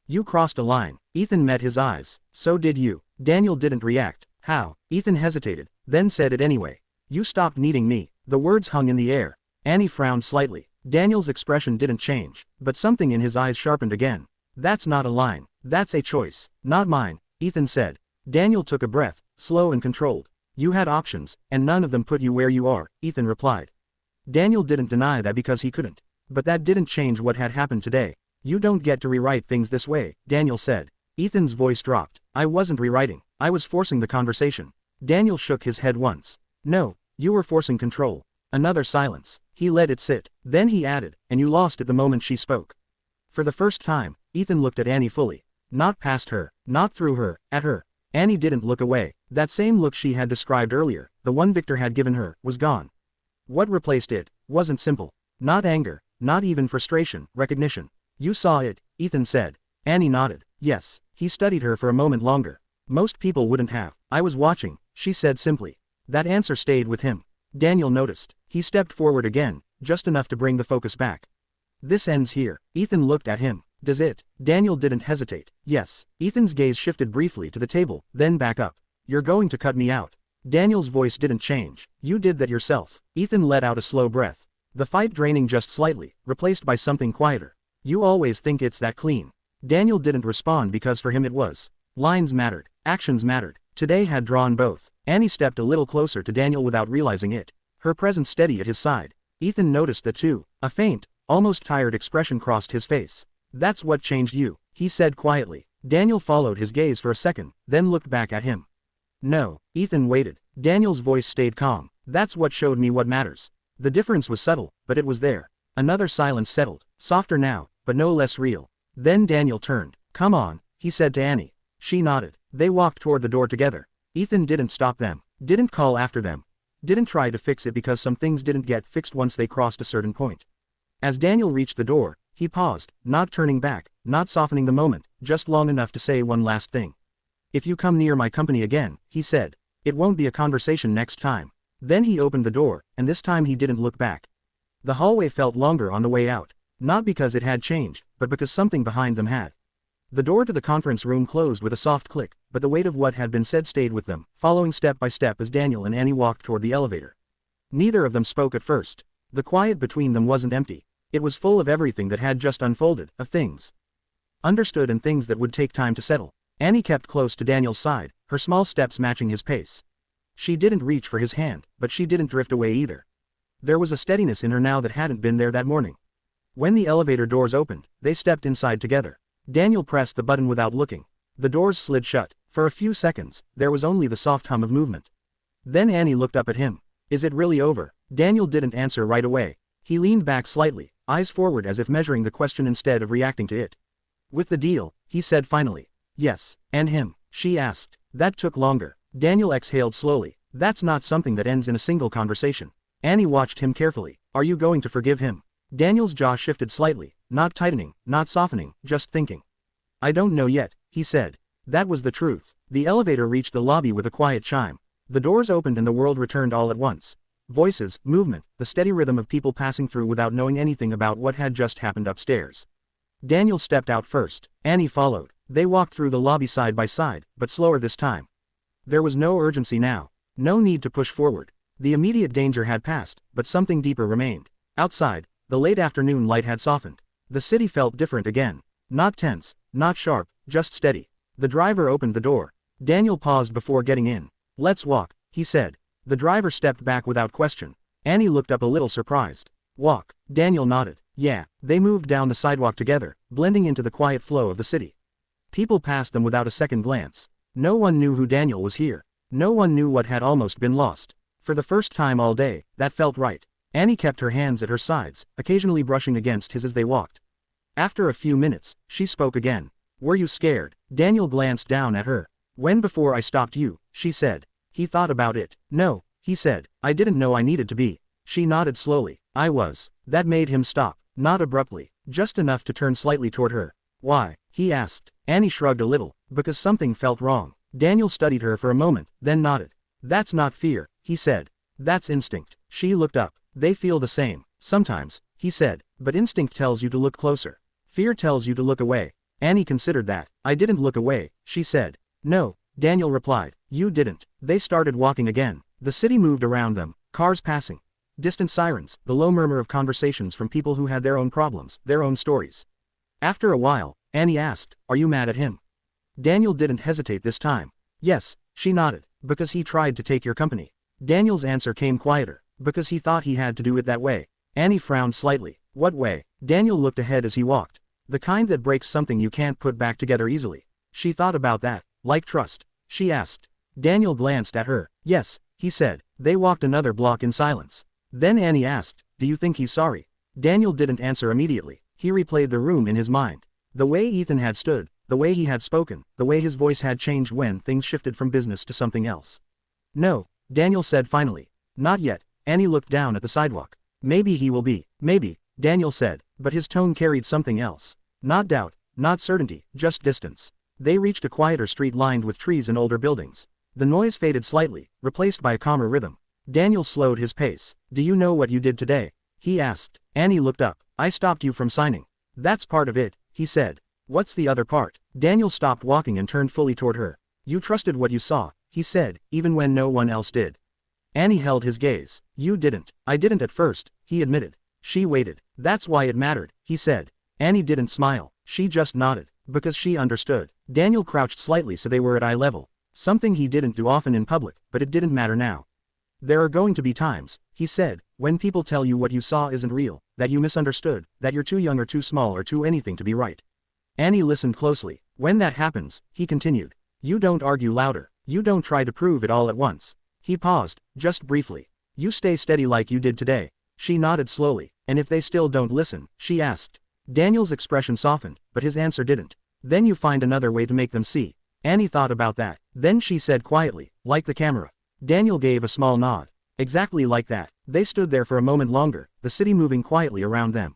"You crossed a line." Ethan met his eyes. "So did you." Daniel didn't react. "How?" Ethan hesitated, then said it anyway. "You stopped needing me." The words hung in the air. Annie frowned slightly. Daniel's expression didn't change, but something in his eyes sharpened again. "That's not a line. That's a choice. Not mine," Ethan said. Daniel took a breath, slow and controlled. "You had options, and none of them put you where you are," Ethan replied. Daniel didn't deny that because he couldn't. But that didn't change what had happened today. "You don't get to rewrite things this way," Daniel said. Ethan's voice dropped. "I wasn't rewriting. I was forcing the conversation." Daniel shook his head once. "No, you were forcing control." Another silence. He let it sit. Then he added, "And you lost it the moment she spoke." For the first time, Ethan looked at Annie fully. Not past her, not through her, at her. Annie didn't look away. That same look she had described earlier, the one Victor had given her, was gone. What replaced it wasn't simple. Not anger, not even frustration, recognition. "You saw it," Ethan said. Annie nodded. "Yes." He studied her for a moment longer. "Most people wouldn't have." "I was watching," she said simply. That answer stayed with him. Daniel noticed. He stepped forward again, just enough to bring the focus back. "This ends here." Ethan looked at him. "Does it?" Daniel didn't hesitate. "Yes." Ethan's gaze shifted briefly to the table, then back up. "You're going to cut me out." Daniel's voice didn't change. "You did that yourself." Ethan let out a slow breath. The fight draining just slightly, replaced by something quieter. "You always think it's that clean." Daniel didn't respond because for him it was. Lines mattered. Actions mattered. Today had drawn both. Annie stepped a little closer to Daniel without realizing it. her presence steady at his side. Ethan noticed that too. A faint, almost tired expression crossed his face. "That's what changed you," he said quietly. Daniel followed his gaze for a second, then looked back at him. "No." Ethan waited. Daniel's voice stayed calm. "That's what showed me what matters." The difference was subtle, but it was there. Another silence settled, softer now, but no less real. Then Daniel turned. "Come on," he said to Annie. She nodded. They walked toward the door together. Ethan didn't stop them, didn't call after them, didn't try to fix it because some things didn't get fixed once they crossed a certain point. As Daniel reached the door, he paused, not turning back, not softening the moment, just long enough to say one last thing. "If you come near my company again," he said, "it won't be a conversation next time." Then he opened the door, and this time he didn't look back. The hallway felt longer on the way out, not because it had changed, but because something behind them had. The door to the conference room closed with a soft click, but the weight of what had been said stayed with them, following step by step as Daniel and Annie walked toward the elevator. Neither of them spoke at first. The quiet between them wasn't empty. It was full of everything that had just unfolded, of things understood and things that would take time to settle. Annie kept close to Daniel's side, her small steps matching his pace. She didn't reach for his hand, but she didn't drift away either. There was a steadiness in her now that hadn't been there that morning. When the elevator doors opened, they stepped inside together. Daniel pressed the button without looking. The doors slid shut. For a few seconds, there was only the soft hum of movement. Then Annie looked up at him. "Is it really over?" Daniel didn't answer right away. He leaned back slightly, eyes forward as if measuring the question instead of reacting to it. "With the deal," he said finally. "Yes, and him?" she asked. "That took longer." Daniel exhaled slowly. "That's not something that ends in a single conversation." Annie watched him carefully. "Are you going to forgive him?" Daniel's jaw shifted slightly, not tightening, not softening, just thinking. "I don't know yet," he said. That was the truth. The elevator reached the lobby with a quiet chime. The doors opened and the world returned all at once. Voices, movement, the steady rhythm of people passing through without knowing anything about what had just happened upstairs. Daniel stepped out first. Annie followed. They walked through the lobby side by side, but slower this time. There was no urgency now. No need to push forward. The immediate danger had passed, but something deeper remained. Outside, the late afternoon light had softened. The city felt different again. Not tense, not sharp, just steady. The driver opened the door. Daniel paused before getting in. "Let's walk," he said. The driver stepped back without question. Annie looked up a little surprised. "Walk?" Daniel nodded. "Yeah." They moved down the sidewalk together, blending into the quiet flow of the city. People passed them without a second glance. No one knew who Daniel was here. No one knew what had almost been lost. For the first time all day, that felt right. Annie kept her hands at her sides, occasionally brushing against his as they walked. After a few minutes, she spoke again. "Were you scared?" Daniel glanced down at her. "When before I stopped you," she said. He thought about it. "No," he said. "I didn't know I needed to be." She nodded slowly. "I was." That made him stop. Not abruptly, just enough to turn slightly toward her. "Why?" he asked. Annie shrugged a little. "Because something felt wrong." Daniel studied her for a moment, then nodded. "That's not fear," he said. "That's instinct." She looked up. "They feel the same, sometimes," he said, "but instinct tells you to look closer. Fear tells you to look away." Annie considered that. "I didn't look away," she said. "No," Daniel replied. "You didn't." They started walking again. The city moved around them, cars passing. Distant sirens, the low murmur of conversations from people who had their own problems, their own stories. After a while, Annie asked, "Are you mad at him?" Daniel didn't hesitate this time. "Yes," she nodded. "Because he tried to take your company." Daniel's answer came quieter. "Because he thought he had to do it that way." Annie frowned slightly. "What way?" Daniel looked ahead as he walked. "The kind that breaks something you can't put back together easily." She thought about that. "Like trust?" she asked. Daniel glanced at her. "Yes," he said. They walked another block in silence. Then Annie asked, "Do you think he's sorry?" Daniel didn't answer immediately. He replayed the room in his mind. The way Ethan had stood, the way he had spoken, the way his voice had changed when things shifted from business to something else. "No," Daniel said finally. "Not yet." Annie looked down at the sidewalk. "Maybe he will be." "Maybe," Daniel said, but his tone carried something else. Not doubt, not certainty, just distance. They reached a quieter street lined with trees and older buildings. The noise faded slightly, replaced by a calmer rhythm. Daniel slowed his pace. "Do you know what you did today?" he asked. Annie looked up. "I stopped you from signing." "That's part of it," he said. "What's the other part?" Daniel stopped walking and turned fully toward her. "You trusted what you saw," he said, "even when no one else did." Annie held his gaze. "You didn't." "I didn't at first," he admitted. She waited. "That's why it mattered," he said. Annie didn't smile. She just nodded. Because she understood. Daniel crouched slightly so they were at eye level. Something he didn't do often in public, but it didn't matter now. There are going to be times, he said, when people tell you what you saw isn't real, that you misunderstood, that you're too young or too small or too anything to be right. Annie listened closely. When that happens, he continued, you don't argue louder, you don't try to prove it all at once. He paused, just briefly. You stay steady like you did today. She nodded slowly. And if they still don't listen, she asked. Daniel's expression softened, but his answer didn't. Then you find another way to make them see. Annie thought about that. Then she said quietly, like the camera. Daniel gave a small nod. Exactly like that. They stood there for a moment longer, the city moving quietly around them.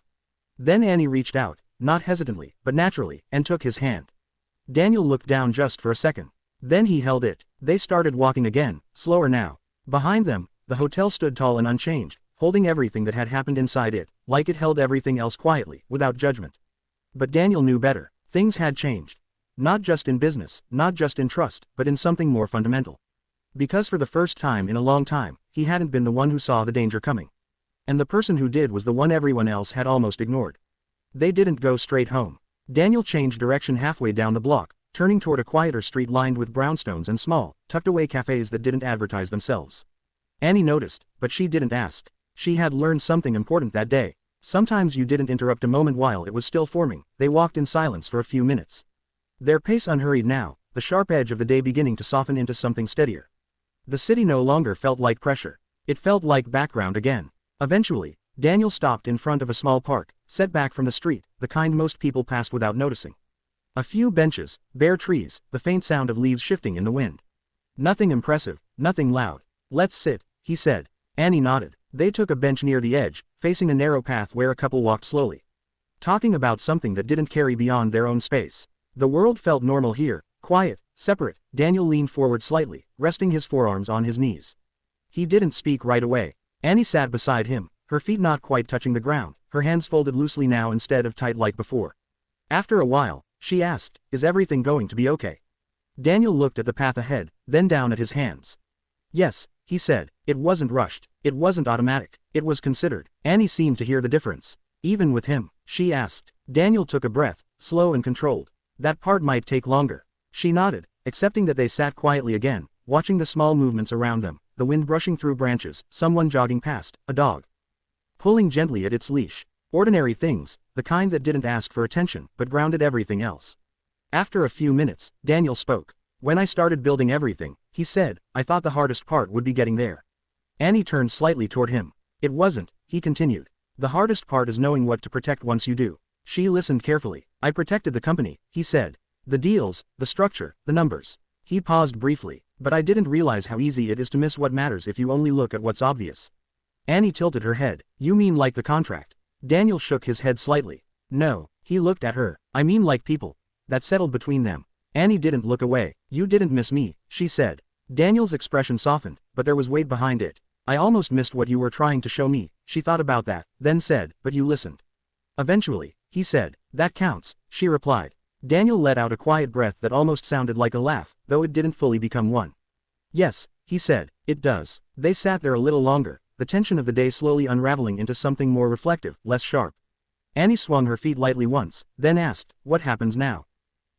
Then Annie reached out, not hesitantly, but naturally, and took his hand. Daniel looked down just for a second. Then he held it. They started walking again, slower now. Behind them, the hotel stood tall and unchanged, holding everything that had happened inside it, like it held everything else quietly, without judgment. But Daniel knew better. Things had changed. Not just in business, not just in trust, but in something more fundamental. Because for the first time in a long time, he hadn't been the one who saw the danger coming. And the person who did was the one everyone else had almost ignored. They didn't go straight home. Daniel changed direction halfway down the block, turning toward a quieter street lined with brownstones and small, tucked-away cafes that didn't advertise themselves. Annie noticed, but she didn't ask. She had learned something important that day. Sometimes you didn't interrupt a moment while it was still forming. They walked in silence for a few minutes. Their pace unhurried now, the sharp edge of the day beginning to soften into something steadier. The city no longer felt like pressure. It felt like background again. Eventually, Daniel stopped in front of a small park, set back from the street, the kind most people passed without noticing. A few benches, bare trees, the faint sound of leaves shifting in the wind. Nothing impressive, nothing loud. Let's sit, he said. Annie nodded. They took a bench near the edge, facing a narrow path where a couple walked slowly. Talking about something that didn't carry beyond their own space. The world felt normal here, quiet, separate. Daniel leaned forward slightly, resting his forearms on his knees. He didn't speak right away. Annie sat beside him, her feet not quite touching the ground, her hands folded loosely now instead of tight like before. After a while, she asked, is everything going to be okay? Daniel looked at the path ahead, then down at his hands. Yes, he said. It wasn't rushed. It wasn't automatic. It was considered. Annie seemed to hear the difference. Even with him, she asked. Daniel took a breath, slow and controlled. That part might take longer. She nodded, accepting that. They sat quietly again, watching the small movements around them, the wind brushing through branches, someone jogging past, a dog pulling gently at its leash. Ordinary things, the kind that didn't ask for attention, but grounded everything else. After a few minutes, Daniel spoke. When I started building everything, he said, I thought the hardest part would be getting there. Annie turned slightly toward him. It wasn't, he continued. The hardest part is knowing what to protect once you do. She listened carefully. I protected the company, he said. The deals, the structure, the numbers. He paused briefly. But I didn't realize how easy it is to miss what matters if you only look at what's obvious. Annie tilted her head. You mean like the contract? Daniel shook his head slightly. No, he looked at her. I mean like people. That settled between them. Annie didn't look away. You didn't miss me, she said. Daniel's expression softened, but there was weight behind it. I almost missed what you were trying to show me. She thought about that, then said, but you listened. Eventually, he said. That counts, she replied. Daniel let out a quiet breath that almost sounded like a laugh, though it didn't fully become one. Yes, he said, it does. They sat there a little longer, the tension of the day slowly unraveling into something more reflective, less sharp. Annie swung her feet lightly once, then asked, what happens now?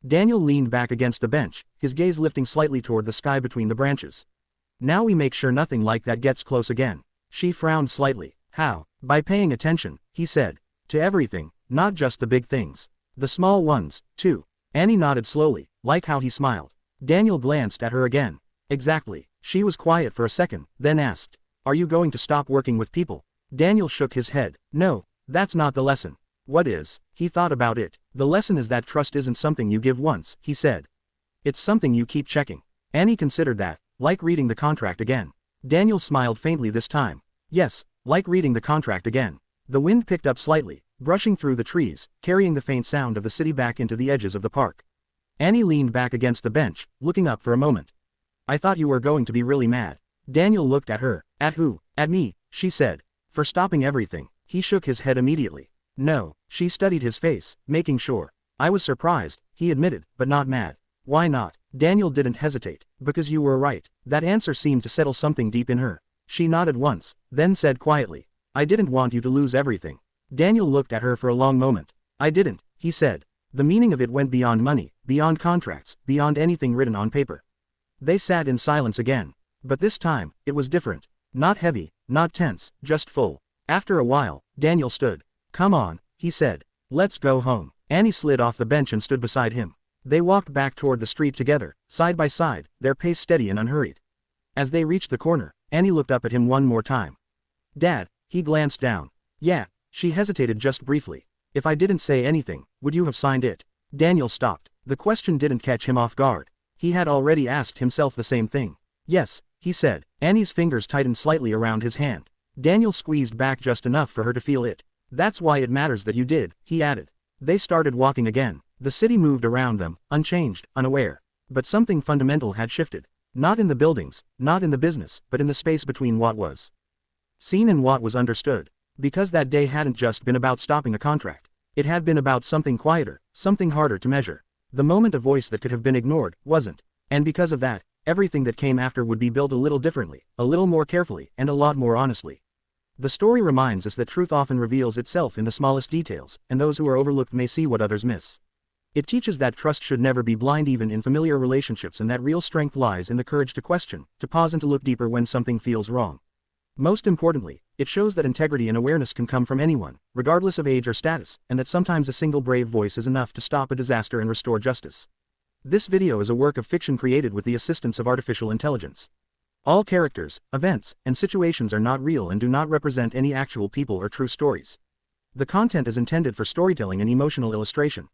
Daniel leaned back against the bench, his gaze lifting slightly toward the sky between the branches. Now we make sure nothing like that gets close again. She frowned slightly. How? By paying attention, he said. To everything, not just the big things. The small ones, too. Annie nodded slowly, like how he smiled. Daniel glanced at her again. Exactly. She was quiet for a second, then asked, are you going to stop working with people? Daniel shook his head. No, that's not the lesson. What is? He thought about it. The lesson is that trust isn't something you give once, he said. It's something you keep checking. Annie considered that, like reading the contract again. Daniel smiled faintly this time. Yes, like reading the contract again. The wind picked up slightly, brushing through the trees, carrying the faint sound of the city back into the edges of the park. Annie leaned back against the bench, looking up for a moment. I thought you were going to be really mad. Daniel looked at her. At who? At me, she said. For stopping everything. He shook his head immediately. No, she studied his face, making sure. I was surprised, he admitted, but not mad. Why not? Daniel didn't hesitate. Because you were right. That answer seemed to settle something deep in her. She nodded once, then said quietly. I didn't want you to lose everything. Daniel looked at her for a long moment. I didn't, he said. The meaning of it went beyond money, beyond contracts, beyond anything written on paper. They sat in silence again. But this time, it was different. Not heavy, not tense, just full. After a while, Daniel stood. "Come on," he said. "Let's go home." Annie slid off the bench and stood beside him. They walked back toward the street together, side by side, their pace steady and unhurried. As they reached the corner, Annie looked up at him one more time. "Dad," he glanced down. "Yeah." She hesitated just briefly. "If I didn't say anything, would you have signed it?" Daniel stopped. The question didn't catch him off guard. He had already asked himself the same thing. "Yes," he said. Annie's fingers tightened slightly around his hand. Daniel squeezed back just enough for her to feel it. "That's why it matters that you did," he added. They started walking again. The city moved around them, unchanged, unaware. But something fundamental had shifted. Not in the buildings, not in the business, but in the space between what was seen and what was understood. Because that day hadn't just been about stopping a contract. It had been about something quieter, something harder to measure. The moment a voice that could have been ignored, wasn't. And because of that, everything that came after would be built a little differently, a little more carefully, and a lot more honestly. The story reminds us that truth often reveals itself in the smallest details, and those who are overlooked may see what others miss. It teaches that trust should never be blind even in familiar relationships, and that real strength lies in the courage to question, to pause and to look deeper when something feels wrong. Most importantly, it shows that integrity and awareness can come from anyone, regardless of age or status, and that sometimes a single brave voice is enough to stop a disaster and restore justice. This video is a work of fiction created with the assistance of artificial intelligence. All characters, events, and situations are not real and do not represent any actual people or true stories. The content is intended for storytelling and emotional illustration.